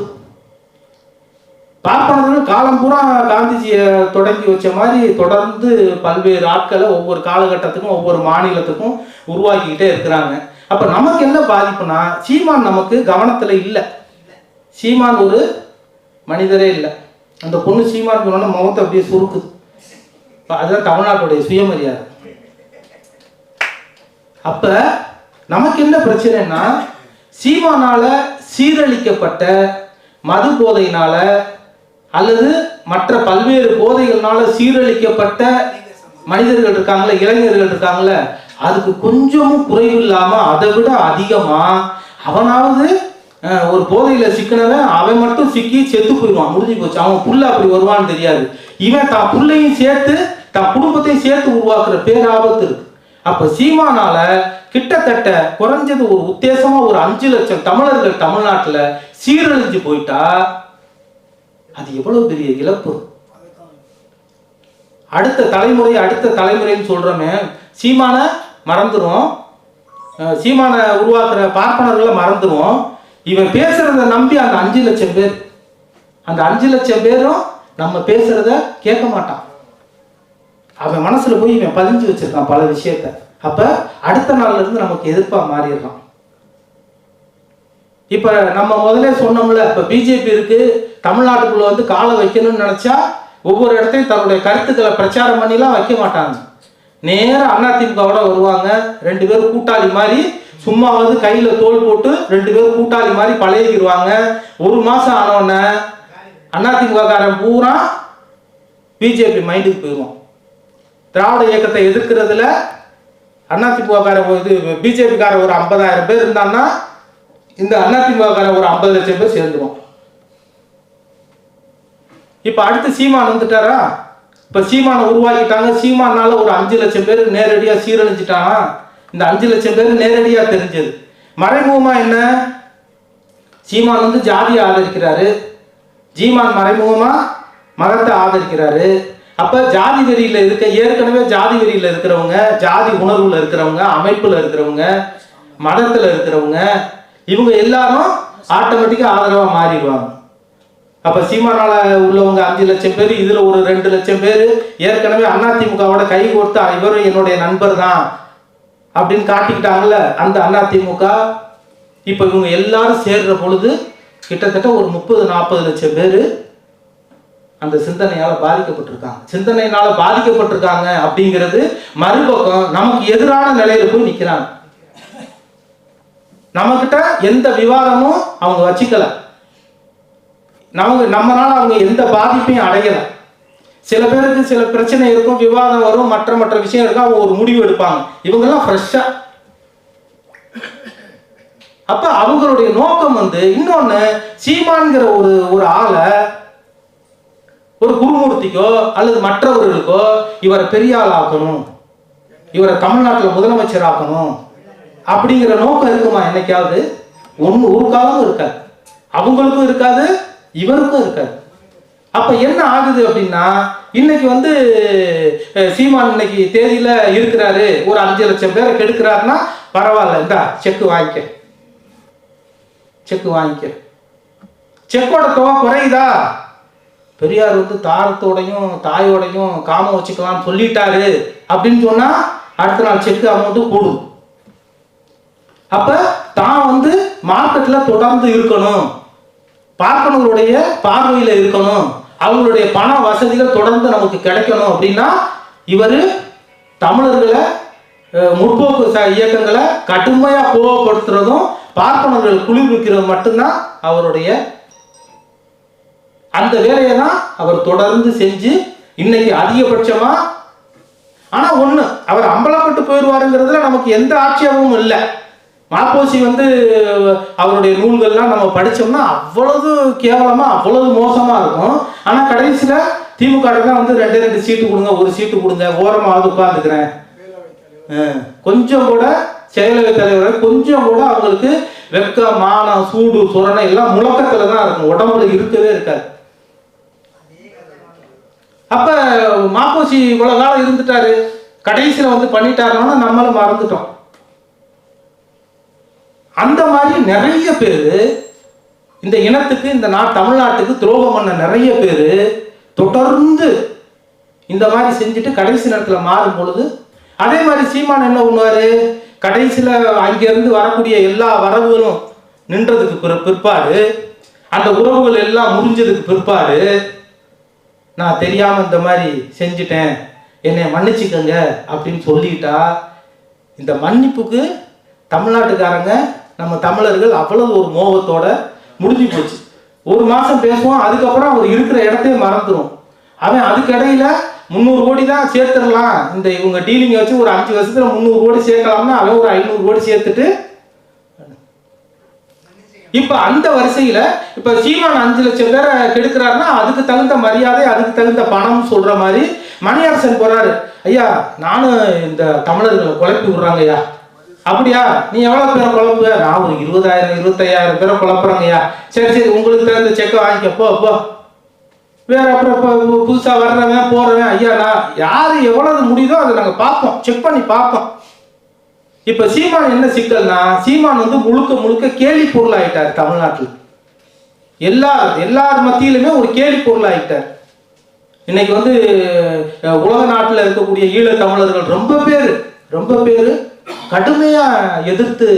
பார்ப்பனர்கள் காலம் பூரா காந்திஜியை தொடங்கி வச்ச மாதிரி தொடர்ந்து பல்வேறு ஆட்களை ஒவ்வொரு காலகட்டத்துக்கும் ஒவ்வொரு மாநிலத்துக்கும் உருவாக்கிக்கிட்டே இருக்கிறாங்க. அப்ப நமக்கு என்ன பாதிப்புனா, சீமான் நமக்கு கவனத்துல இல்லை. சீமான் ஒரு மனிதரே இல்லை. அந்த பொண்ணு சீமான் முகத்தை அப்படியே சுருக்குது. அதுதான் தமிழ்நாட்டுடைய சுயமரியாதை. அப்ப நமக்கு என்ன பிரச்சனைனா, சீமானால சீரழிக்கப்பட்ட மது போதையினால அல்லது மற்ற பல்வேறு போதைகள்னால சீரழிக்கப்பட்ட மனிதர்கள் இருக்காங்களே, இளைஞர்கள் இருக்காங்களே, அதுக்கு கொஞ்சமும் குறைவு இல்லாம அதை விட அதிகமா அவனாவது ஒரு போதையில சிக்கினவன் அவன் மட்டும் சிக்கி செத்து போயிடுவான், முடிஞ்சு போச்சு. அவன் புள்ள அப்படி வருவான்னு தெரியாது. இவன் தான் புள்ளையும் சேர்த்து தான் குடும்பத்தையும் சேர்த்து உருவாக்குற பேராபத்து இருக்கு. அப்ப சீமானால கிட்டத்தட்ட குறைஞ்சது ஒரு உத்தேசமா ஒரு 5 லட்சம் தமிழர்கள் தமிழ்நாட்டுல சீரழிஞ்சு போயிட்டா அது எவ்வளவு பெரிய இழப்பு. அடுத்த தலைமுறைன்னு சொல்றோமே, சீமான மறந்துடும், சீமான உருவாக்குற பார்ப்பனர்களை மறந்துடும். இவன் பேசுறத நம்பி அந்த 5 லட்சம் பேர், அந்த 5 லட்சம் பேரும் நம்ம பேசுறத கேட்க மாட்டான். அவன் மனசுல போய் இவன் பதிஞ்சு வச்சிருக்கான் பல விஷயத்த. அப்ப அடுத்த நாள்ல இருந்து நமக்கு எதிர்ப்பா மாறிடுறான். இப்ப நம்ம முதல்ல சொன்னோம்ல, இப்ப பிஜேபி இருக்கு, தமிழ்நாட்டுக்குள்ள வந்து காலை வைக்கணும்னு நினைச்சா ஒவ்வொரு இடத்தையும் தன்னுடைய கருத்துக்களை பிரச்சாரம் பண்ணிலாம் வைக்க மாட்டாங்க. நேரம் அதிமுகவோட வருவாங்க. 2 பேரும் கூட்டாளி மாதிரி சும்மாவது கையில தோல் போட்டு 2 பேரும் கூட்டாளி மாதிரி பழகிடுவாங்க. 1 மாசம் ஆனோடனே அதிமுக காரன் பூரா பிஜேபி மைண்டுக்கு போயிடுவோம். திராவிட இயக்கத்தை எதிர்க்கிறதுல அதிமுக காரன் பிஜேபி கார ஒரு 50,000 பேர் இருந்தான்னா இந்த அதிமுக கார ஒரு 50 லட்சம் பேர் சேர்ந்துடும். இப்ப அடுத்து சீமான் வந்துட்டாரா? இப்ப சீமானை உருவாக்கிட்டாங்க. சீமானால ஒரு 5 லட்சம் பேர் நேரடியா சீரழிஞ்சிட்டாங்க. இந்த 5 லட்சம் பேர் நேரடியா தெரிஞ்சது. மறைமுகமா என்ன? சீமான் வந்து ஜாதியை ஆதரிக்கிறாரு, சீமான் மறைமுகமா மதத்தை ஆதரிக்கிறாரு. அப்ப ஜாதி வெறியில ஏற்கனவே ஜாதி வெறியில இருக்கிறவங்க, ஜாதி உணர்வுல இருக்கிறவங்க, அமைப்புல இருக்கிறவங்க, மதத்துல இருக்கிறவங்க, இவங்க எல்லாரும் ஆட்டோமேட்டிக்கா ஆதரவா மாறிடுவாங்க. அப்ப சீமானால உள்ளவங்க 5 லட்சம் பேர், இதுல ஒரு 2 லட்சம் பேர் ஏற்கனவே அதிமுகவோட கை கோர்த்து இவரும் என்னுடைய நண்பர் தான் அப்படின்னு காட்டிக்கிட்டாங்கல்ல அந்த அதிமுக. இப்ப இவங்க எல்லாரும் சேர்ற பொழுது கிட்டத்தட்ட ஒரு 30-40 லட்சம் பேர் அந்த சிந்தனையால பாதிக்கப்பட்டிருக்காங்க அப்படிங்கிறது மறுபக்கம் நமக்கு எதிரான நிலையில போய் நிக்கிறாங்க. நம்மகிட்ட எந்த விவாதமும் அவங்க வச்சுக்கல, நம்மளால அவங்க எந்த பாதிப்பையும் அடையல. சில பேருக்கு சில பிரச்சனை இருக்கும், விவாதம் வரும், மற்ற விஷயம் இருக்கும், அவங்க ஒரு முடிவு எடுப்பாங்க. இவங்கெல்லாம் ஃப்ரெஷ்ஷா. அப்ப அவங்களுடைய நோக்கம் வந்து இன்னொன்னு, சீமான்கிற ஒரு ஆளை ஒரு குருமூர்த்திக்கோ அல்லது மற்றவர்களுக்கோ இவரை பெரிய ஆள் ஆக்கணும், இவரை தமிழ்நாட்டில் முதலமைச்சர் ஆக்கணும் அப்படிங்கிற நோக்கம் இருக்குமா? என்னைக்காவது? ஒரு காலமும் இருக்காது. அவங்களுக்கும் இருக்காது, இவருக்கும் இருக்காது. அப்ப என்ன ஆகுது அப்படின்னா, இன்னைக்கு வந்து சீமான் இன்னைக்கு தேதியில இருக்கிறாரு, ஒரு 5 லட்சம் பேரை கெடுக்கிறாருன்னா பரவாயில்ல, இந்தா செக்கு வாங்கிக்க, செக்கோட தொகை குறையுதா? பெரியார் வந்து தாரத்தோடையும் தாயோடையும் காமம் வச்சுக்கலாம்னு சொல்லிட்டாரு அப்படின்னு சொன்னா அடுத்த நாள் செக்கு அமௌண்ட் கூடும். அப்ப தான் வந்து மார்க்கெட்ல தொடர்ந்து இருக்கணும், பார்ப்பனர்களுடைய பார்வையில இருக்கணும், அவங்களுடைய பண வசதிகள் தொடர்ந்து நமக்கு கிடைக்கணும் அப்படின்னா இவர் தமிழர்களை முற்போக்கு இயக்கங்களை கடுமையா கோபப்படுத்துறதும் பார்ப்பனர்கள் குளிர்விக்கிறது மட்டும்தான் அவருடைய அந்த வேலையை தான் அவர் தொடர்ந்து செஞ்சு இன்னைக்கு அதிகபட்சமா. ஆனா ஒண்ணு, அவர் அம்பலப்பட்டு போயிடுவாருங்கிறதுல நமக்கு எந்த ஆட்சேபமும் இல்லை. மாப்போசி வந்து அவருடைய நூல்கள்லாம் நம்ம படிச்சோம்னா அவ்வளவு கேவலமா அவ்வளவு மோசமா இருக்கும். ஆனா கடைசியில திமுக தான் வந்து 2 சீட்டு கொடுங்க, 1 சீட்டு கொடுங்க, ஓரமாவது உட்கார்ந்துக்கிறேன், கொஞ்சம் கூட செயலவை தலைவர் கொஞ்சம் கூட அவங்களுக்கு வெக்க மானம் சூடு சுரணை எல்லாம் முழக்கத்துல தான் இருக்கும், உடம்புல இருக்கவே இருக்காது. அப்ப மாப்போசி இவ்வளவு காலம் இருந்துட்டாரு, கடைசியில வந்து பண்ணிட்டாருன்னா நம்மளும் மறந்துட்டோம். அந்த மாதிரி நிறைய பேரு இந்த இனத்துக்கு, இந்த தமிழ்நாட்டுக்கு துரோகம் பண்ண நிறைய பேரு தொடர்ந்து இந்த மாதிரி செஞ்சுட்டு கடைசி நேரத்தில் மாறும் பொழுது, அதே மாதிரி சீமான் என்ன பண்ணுவாரு, கடைசியில அங்கிருந்து வரக்கூடிய எல்லா வரவுகளும் நின்றதுக்கு பிற்பாடு, அந்த உறவுகள் எல்லாம் முடிஞ்சதுக்கு பிற்பாடு, நான் தெரியாம இந்த மாதிரி செஞ்சுட்டேன், என்னை மன்னிச்சுக்கங்க அப்படின்னு சொல்லிட்டா, இந்த மன்னிப்புக்கு தமிழ்நாட்டுக்காரங்க, நம்ம தமிழர்கள் அவ்வளவு ஒரு மோகத்தோட முடிஞ்சு போச்சு. ஒரு மாசம் பேசுவோம், அதுக்கப்புறம் அவர் இருக்கிற இடத்தையே மறந்துடும். அவன் அதுக்கு இடையில 300 கோடி தான் சேர்த்துடலாம், இந்த இவங்க டீலிங்கை வச்சு ஒரு 5 வருஷத்துல 300 கோடி சேர்க்கலாம்னா அவன் ஒரு 500 கோடி சேர்த்துட்டு, இப்ப அந்த வரிசையில இப்ப சீமான் 5 லட்சம் பேரை கெடுக்கிறாருன்னா அதுக்கு தகுந்த மரியாதை, அதுக்கு தகுந்த பணம் சொல்ற மாதிரி மணியரசன் போறாரு, ஐயா நானும் இந்த தமிழர்களை குழப்பி விடுறாங்க ஐயா. அப்படியா, நீ எவ்வளவு பேரை குழப்பு? நான் ஒரு 20,000 25,000 பேரை குழப்புறாங்க ஐயா. சரி சரி, உங்களுக்கு தகுந்த செக்கை வாங்கிக்கப்போ அப்போ வேற. அப்புறம் இப்போ புதுசா வர்றவன் போறவன், ஐயா நான் யாரு எவ்வளவு முடியுதோ அதை நாங்க பார்ப்போம், செக் பண்ணி பார்ப்போம். இப்ப சீமான் என்ன சிக்கல்னா, சீமான் வந்து முழுக்க முழுக்க கேலி பொருள் ஆயிட்டார். தமிழ்நாட்டில் எல்லார் மத்தியிலுமே ஒரு கேலி பொருள் ஆயிட்டார். இன்னைக்கு வந்து உலக நாட்டில் இருக்கக்கூடிய ஈழ தமிழர்கள் ரொம்ப பேரு கடுமையா எதிர்த்து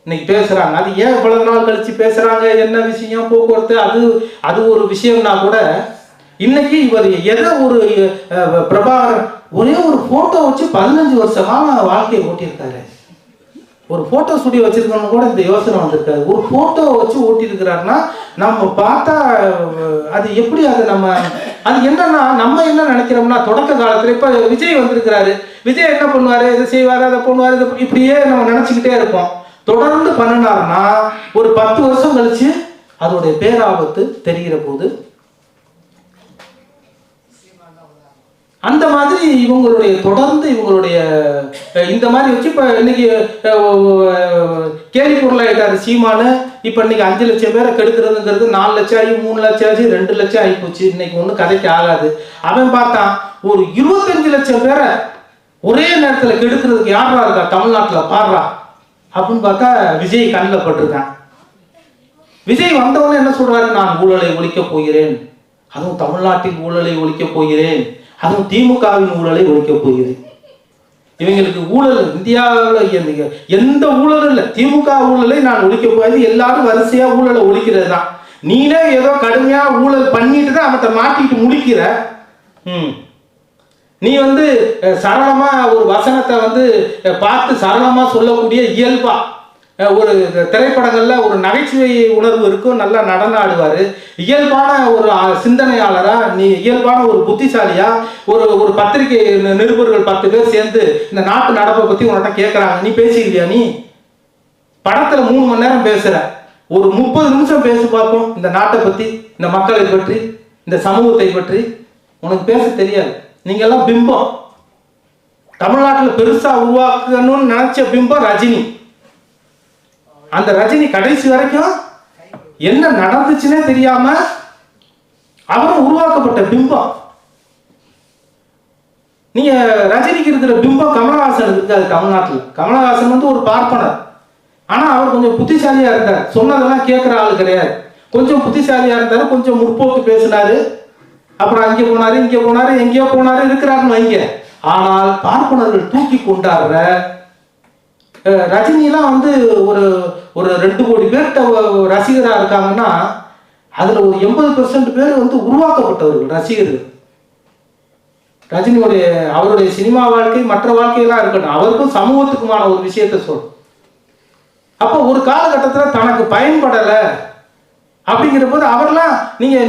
இன்னைக்கு பேசுறாங்க. அது ஏன் இவ்வளவு நாள் கழிச்சு பேசுறாங்க, என்ன விஷயம், போக்குவரத்து, அது ஒரு விஷயம்னா கூட, இன்னைக்கு இவர் எதை ஒரு பிரபாகரன் ஒரே ஒரு போட்டோ வச்சு 15 வருஷமா வாழ்க்கையை ஓட்டியிருக்காரு. ஒரு போட்டோ ஸ்டுடியோ வச்சிருக்கணும் கூட இந்த யோசனை வந்திருக்காரு. ஒரு போட்டோ வச்சு ஓட்டியிருக்கிறாருன்னா நம்ம பார்த்தா அது எப்படி, அது என்னன்னா நம்ம என்ன நினைக்கிறோம்னா, தொடக்க காலத்துல இப்ப விஜய் வந்திருக்கிறாரு, விஜய் என்ன பண்ணுவாரு, இதை செய்வாரு, அதை பண்ணுவாரு, இப்படியே நம்ம நினைச்சுக்கிட்டே இருப்போம். தொடர்ந்து பண்ணினார்னா ஒரு 10 வருஷம் கழிச்சு அதோடைய பேராபத்து தெரிகிற போது, அந்த மாதிரி தொடர்ந்து இவங்களுடைய இந்த மாதிரி வச்சு இப்ப இன்னைக்கு கேலி பொருளாயிட்டாரு சீமானு. இப்ப இன்னைக்கு 5 லட்சம் பேரை கெடுக்கிறதுங்கிறது 4 லட்சம் ஆகி 3 லட்சம் ஆகி 2 லட்சம் ஆகி போச்சு. இன்னைக்கு ஒன்றும் கதைக்கு ஆகாது. அவன் பார்த்தான் ஒரு 25 லட்சம் பேரை ஒரே நேரத்தில் கெடுக்கிறதுக்கு யாரா இருக்கா தமிழ்நாட்டில் பாடுறா அப்படின்னு பார்த்தா விஜய் கண்ணில் பட்டிருக்கான். விஜய் வந்தவொடனே என்ன சொல்றாரு, நான் ஊழலை ஒழிக்க போகிறேன், அதுவும் தமிழ்நாட்டில் ஊழலை ஒழிக்க போகிறேன், அதுவும் திமுகவின் ஊழலை ஒழிக்க போகிறேன். இவங்களுக்கு ஊழல் இந்தியாவில் எந்த ஊழலும் இல்லை, திமுக ஊழலை நான் ஒழிக்க போகிறது. எல்லாரும் வரிசையா ஊழலை ஒழிக்கிறது தான். நீனே ஏதோ கடுமையா ஊழல் பண்ணிட்டு தான் அவத்தை மாட்டிட்டு முடிக்கிற. நீ வந்து சரளமா ஒரு வசனத்தை வந்து பார்த்து சரளமா சொல்லக்கூடிய இயல்பா ஒரு திரைப்படங்கள்ல ஒரு நகைச்சுவை உணர்வு இருக்கும், நல்லா நடனம் ஆடுவாரு, இயல்பான ஒரு சிந்தனையாளரா, நீ இயல்பான ஒரு புத்திசாலியா, ஒரு பத்திரிகை நிருபர்கள் 10 பேர் சேர்ந்து இந்த நாட்டு நடப்பை பத்தி உன்கிட்ட கேட்கறாங்க, நீ பேசிக்கலையா? நீ படத்துல 3 மணி நேரம் பேசுற, ஒரு 30 நிமிஷம் பேசி பார்ப்போம் இந்த நாட்டை பத்தி, இந்த மக்களை பற்றி, இந்த சமூகத்தை பற்றி. உனக்கு பேச தெரியாது. நீங்க எல்லாம் பிம்பம். தமிழ்நாட்டில் பெருசா உருவாக்கணும்னு நினைச்ச பிம்பம் ரஜினி. அந்த ரஜினி கடைசி வரைக்கும் என்ன நடந்துச்சுன்னே தெரியாம அவரும் உருவாக்கப்பட்ட பிம்பம். நீங்க ரஜினிக்கு இருக்கிற பிம்பம் கமலஹாசனுக்கு இருக்காது தமிழ்நாட்டில். கமலஹாசன் வந்து ஒரு பார்ப்பனர், ஆனா அவர் கொஞ்சம் புத்திசாலியா இருந்தார், சொன்னதெல்லாம் கேட்கிற ஆளு கிடையாது. கொஞ்சம் புத்திசாலியா இருந்தாரு, கொஞ்சம் முற்போக்கு பேசினாரு, அப்புறம் அங்கே போனாரு, இங்கே போனாரு, எங்கேயோ போனாரு, இருக்கிறாருன்னு வைங்க. ஆனால் பார்ப்பனர்கள் தூக்கி கொண்டாடுற ரஜினிலாம் வந்து ஒரு 2 கோடி பேர்கிட்ட ரசிகராக இருக்காங்கன்னா அதுல ஒரு 80% பேர் வந்து உருவாக்கப்பட்டவர்கள் ரசிகர்கள். ரஜினியுடைய அவருடைய சினிமா வாழ்க்கை மற்ற வாழ்க்கையெல்லாம் இருக்கட்டும், அவருக்கும் சமூகத்துக்குமான ஒரு விஷயத்த சொல். அப்போ ஒரு காலகட்டத்தில் தனக்கு பயன்படலை அப்படிங்கிற போது அவர்லாம்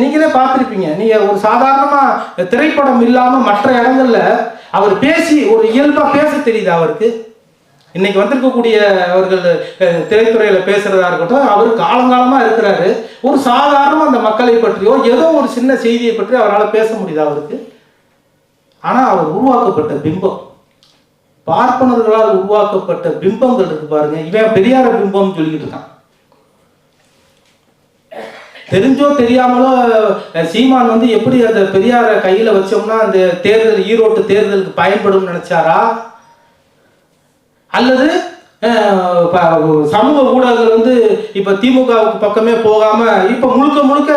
நீங்களே பார்த்துருப்பீங்க. நீங்க ஒரு சாதாரணமா திரைப்படம் இல்லாம மற்ற இடங்கள்ல அவர் பேசி ஒரு இயல்பா பேச தெரியுது அவருக்கு. இன்னைக்கு வந்திருக்கக்கூடிய அவர்கள் திரைத்துறையில பேசுறதா இருக்கட்டும், அவர் காலங்காலமா இருக்கிறாரு. ஒரு சாதாரணமா அந்த மக்களை பற்றியோ ஏதோ ஒரு சின்ன செய்தியை பற்றி அவரால் பேச முடியுது அவருக்கு. ஆனா அவர் உருவாக்கப்பட்ட பிம்பம், பார்ப்பனர்களால் உருவாக்கப்பட்ட பிம்பங்கள் இருக்கு பாருங்க. இவன் பெரியார பிம்பம் சொல்லிக்கிட்டு இருக்கான். தெரிஞ்சோ தெரியாமலோ சீமான் வந்து எப்படி அந்த பெரியார கையில வச்சோம்னா அந்த தேர்தல் ஈரோட்டு தேர்தலுக்கு பயன்படும் நினைச்சாரா? அல்லது சமூக ஊடகங்கள் வந்து இப்ப திமுகவுக்கு பக்கமே போகாம இப்ப முழுக்க முழுக்க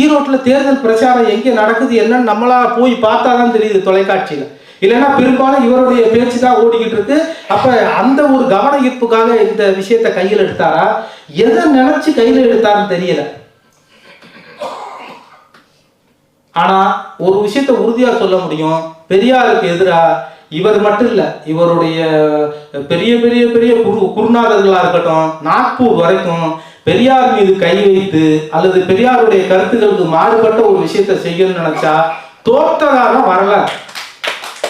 ஈரோட்டுல தேர்தல் பிரச்சாரம் எங்க நடக்குது என்னன்னு நம்மளா போய் பார்த்தாதான் தெரியுது தொலைக்காட்சியில. இல்லைன்னா பெரும்பாலும் இவருடைய பேச்சு தான் ஓடிக்கிட்டு இருக்கு. அப்ப அந்த ஒரு கவன ஈர்ப்புக்காக இந்த விஷயத்தை கையில் எடுத்தாரா, எதை நினைச்சு கையில் எடுத்தாருன்னு தெரியல. ஆனா ஒரு விஷயத்த உறுதியா சொல்ல முடியும், பெரியாருக்கு எதிரா இவர் மட்டும் இல்ல, இவருடைய பெரிய பெரிய பெரிய குருநாதர்களா இருக்கட்டும், நாக்பூர் வரைக்கும் பெரியார் மீது கை வைத்து அல்லது பெரியாருடைய கருத்துக்களுக்கு மாறுபட்ட ஒரு விஷயத்தை செய்யணும்னு நினைச்சா தோற்றதாக வரலாறு.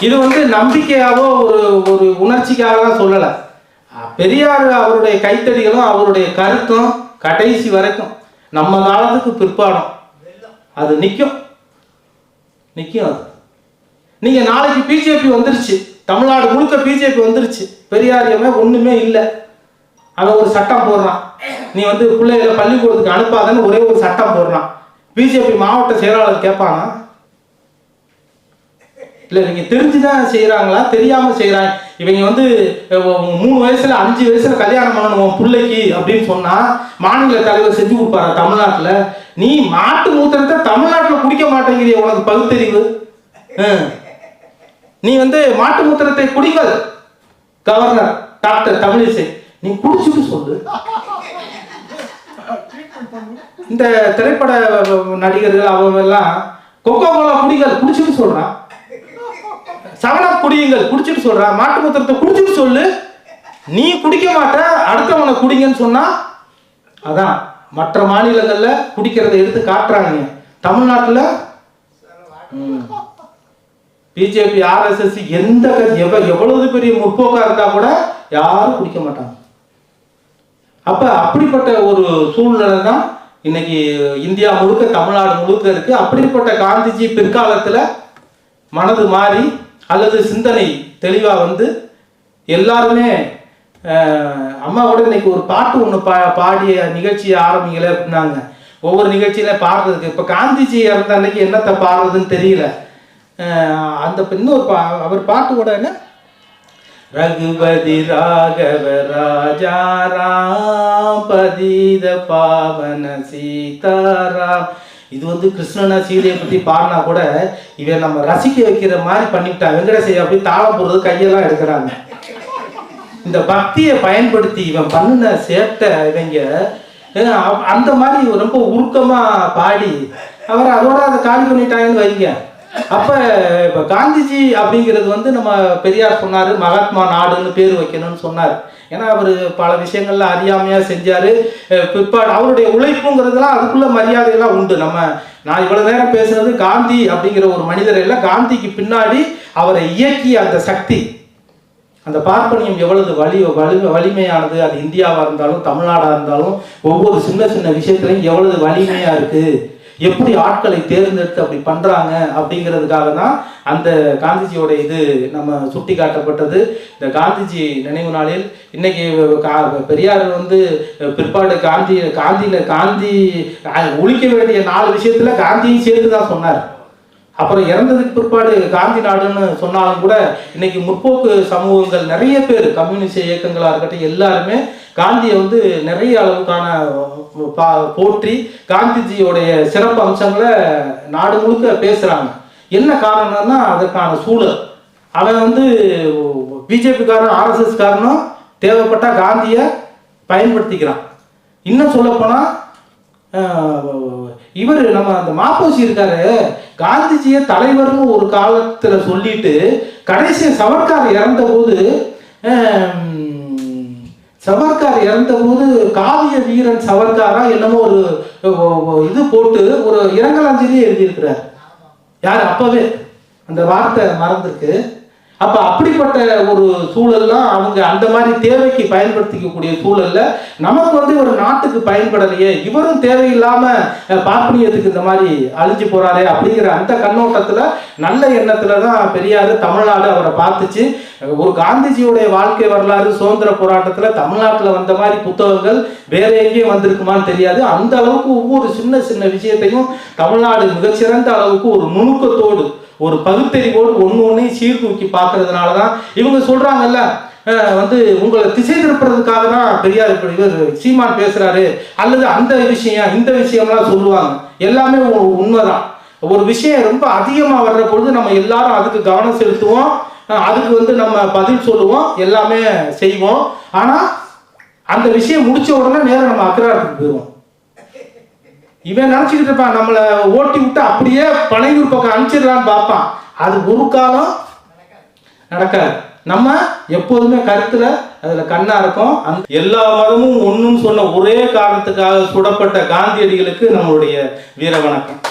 இது வந்து நம்பிக்கையாவோ ஒரு உணர்ச்சிக்காக தான் சொல்லல. பெரியார் அவருடைய கைத்தடிகளும் அவருடைய கருத்தும் கடைசி வரைக்கும் நம்ம காலத்துக்கு பிற்பாடும் அது நிற்கும். அது நீங்க நாளைக்கு பிஜேபி வந்துருச்சு, தமிழ்நாடு முழுக்க பிஜேபி வந்துருச்சு, பெரியாரியமே ஒண்ணுமே இல்லை, அவன் ஒரு சட்டம் போடுறான், நீ வந்து பிள்ளைகளை பள்ளிக்கூடத்துக்கு அனுப்பாதன்னு ஒரே ஒரு சட்டம் போடுறான். பிஜேபி மாவட்ட செயலாளர் கேட்பானா? இல்லை, நீங்க தெரிஞ்சுதான் செய்யறாங்களா தெரியாம செய்யறாங்க? இவங்க வந்து 3 வயசுல 5 வயசுல கல்யாணம் பண்ணணும் பிள்ளைக்கு அப்படின்னு சொன்னா மாநில தலைவர் செஞ்சு கொடுப்பாரு தமிழ்நாட்டுல? நீ மாட்டு மூத்திரத்தை தமிழ்நாட்டுல குடிக்க மாட்டேங்கிறிய, உனக்கு பகுத்தறிவு? நீ வந்து மாட்டு மூத்திரத்தை குடிங்கள் கவர்னர் டாக்டர் தமிழிசை, நீ குடிச்சுட்டு சொல்லு. இந்த திரைப்பட நடிகர்கள் அவங்க எல்லாம் கொக்கோ கோலா குடிகள் குடிச்சுட்டு சொல்றான், சவனா குடியுங்கள் குடிச்சிட்டு சொல்ற, மாட்டு மூத்திரத்தை குடிச்சிட்டு சொல்லு. நீ குடிக்க மாட்ட, அடுத்தவனை குடிங்கன்னு சொன்னா அதான் மற்ற மாநிலங்கள்ல குடிக்கிறத எடுத்து காட்டுறாங்க. தமிழ்நாட்டுல பிஜேபி RSS எந்த எவ்வளவு பெரிய முற்போக்கா இருந்தா கூட யாரும் குடிக்க மாட்டாங்க. அப்ப அப்படிப்பட்ட ஒரு சூழ்நிலை தான் இன்னைக்கு இந்தியா முழுக்க தமிழ்நாடு முழுக்க இருக்கு. அப்படிப்பட்ட காந்திஜி பிற்காலத்துல மனது மாறி அல்லது சிந்தனை தெளிவா வந்து எல்லாருமே அம்மா கூட இன்னைக்கு ஒரு பாட்டு ஒன்று பாடிய நிகழ்ச்சியை ஆரம்பிக்கல அப்படின்னாங்க. ஒவ்வொரு நிகழ்ச்சியில பாடுறதுக்கு இப்ப காந்திஜி இறந்த அன்னைக்கு என்னத்தை பாடுறதுன்னு தெரியல. அந்த இன்னொரு அவர் பாட்டு கூட என்ன, ரகுபதி ராகவ ராஜாராம் பதித பாவன சீதாராம். இது வந்து கிருஷ்ணனை சீதையை பற்றி பாடினா கூட இவன் நம்ம ரசிக்க வைக்கிற மாதிரி பண்ணிவிட்டா. வெங்கடேசையா அப்படி தாளம் போடுறது கையெல்லாம் எடுக்கிறாங்க. இந்த பக்தியை பயன்படுத்தி இவன் பண்ணின சேட்டை இவங்க அந்த மாதிரி ரொம்ப உருக்கமா பாடி அவர் அதோட அதை காலி பண்ணிட்டாங்கன்னு வைங்க. அப்ப இப்ப காந்திஜி அப்படிங்கிறது வந்து நம்ம பெரியார் சொன்னாரு, மகாத்மா நாடுன்னு பேர் வைக்கணும்னு சொன்னார். ஏன்னா அவர் பல விஷயங்கள்ல அறியாமையா செஞ்சாரு. பிற்பாடு அவருடைய உழைப்புங்கிறதுலாம் அதுக்குள்ள மரியாதையெல்லாம் உண்டு. நான் இவ்வளவு நேரம் பேசுனது காந்தி அப்படிங்கிற ஒரு மனிதர் இல்லை, காந்திக்கு பின்னாடி அவரை இயக்கிய அந்த சக்தி, அந்த பார்ப்பனியம் எவ்வளவு வலிமையானது. அது இந்தியாவா இருந்தாலும் தமிழ்நாடா இருந்தாலும் ஒவ்வொரு சின்ன சின்ன விஷயத்திலையும் எவ்வளவு வலிமையா இருக்கு, எப்படி ஆட்களை தேர்ந்தெடுத்து அப்படி பண்றாங்க அப்படிங்கிறதுக்காக தான் அந்த காந்திஜியோட இது நம்ம சுட்டி காட்டப்பட்டது. இந்த காந்திஜி நினைவு நாளில் இன்னைக்கு பெரியார் வந்து பிற்பாடு காந்தி ஒழிக்க வேண்டிய 4 விஷயத்துல காந்தியும் சேர்த்து தான் சொன்னார். அப்புறம் இறந்ததுக்கு பிற்பாடு காந்தி நாடுன்னு சொன்னாலும் கூட இன்னைக்கு முற்போக்கு சமூகங்கள் நிறைய பேர், கம்யூனிஸ்ட் இயக்கங்களா இருக்கட்டும், எல்லாருமே காந்தியை வந்து நிறைய அளவுக்கான போற்றி காந்திஜியோடைய சிறப்பு அம்சங்களை நாடு முழுக்க பேசுறாங்க. என்ன காரணம்னா அதற்கான சூழல். அவன் வந்து பிஜேபிக்காரன் RSS காரனும் தேவைப்பட்டா காந்தியை பயன்படுத்திக்கிறான். இன்னும் சொல்லப்போனா இவர் நம்ம அந்த மாப்போசி இருக்காரு, காந்திஜியை தலைவர்னு ஒரு காலத்துல சொல்லிட்டு கடைசி சவர்க்கார் இறந்தபோது காவிய வீரன் சவர்க்காரா என்னமோ ஒரு இது போட்டு ஒரு இரங்கல் அஞ்சலி எழுதியிருக்கிறார். யார் அப்பவே அந்த வார்த்தை மறந்துருக்கு. அப்ப அப்படிப்பட்ட ஒரு சூழல்லாம் அவங்க அந்த மாதிரி தேவைக்கு பயன்படுத்திக்கக்கூடிய சூழல்ல நமக்கு வந்து ஒரு நாட்டுக்கு பயன்படலையே, இவரும் தேவையில்லாம பார்ப்பனியத்துக்கு இந்த மாதிரி அழிஞ்சு போறாரே அப்படிங்கிற அந்த கண்ணோட்டத்துல நல்ல எண்ணத்துல தான் பெரியார் தமிழ்நாடு அவரை பார்த்துச்சு. ஒரு காந்திஜியுடைய வாழ்க்கை வரலாறு சுதந்திர போராட்டத்துல தமிழ்நாட்டுல வந்த மாதிரி புத்தகங்கள் வேற எங்கேயும் வந்திருக்குமான்னு தெரியாது. அந்த அளவுக்கு ஒவ்வொரு சின்ன சின்ன விஷயத்தையும் தமிழ்நாடு மிகச்சிறந்த அளவுக்கு ஒரு நுணுக்கத்தோடு ஒரு பகுத்தறிவோடு ஒன்னையும் சீர்தூக்கி பார்க்கறதுனால தான் இவங்க சொல்றாங்கல்ல, வந்து உங்களை திசை திருப்புறதுக்காக தான் பெரியார் இப்படி சீமான் பேசுறாரு அல்லது அந்த விஷயம் இந்த விஷயம்லாம் சொல்லுவாங்க. எல்லாமே உண்மைதான். ஒரு விஷயம் ரொம்ப அதிகமாக வர்ற பொழுது நம்ம எல்லாரும் அதுக்கு கவனம் செலுத்துவோம், அதுக்கு வந்து நம்ம பதில் சொல்லுவோம், எல்லாமே செய்வோம். ஆனால் அந்த விஷயம் முடிச்ச உடனே நேரம் நம்ம அக்கறாரத்துக்கு போயிடுவோம். இவன் நினச்சிக்கிட்டு இருப்பான் நம்மளை ஓட்டி விட்டு அப்படியே பனையூர் பக்கம் அனுப்பிச்சிடலான்னு பார்ப்பான். அது ஒரு காலம் நடக்காது. நம்ம எப்போதுமே கருத்துல அதுல கண்ணா இருக்கும். எல்லா மதமும் ஒன்றுன்னு சொன்ன ஒரே காரணத்துக்காக சுடப்பட்ட காந்தியடிகளுக்கு நம்மளுடைய வீர வணக்கம்.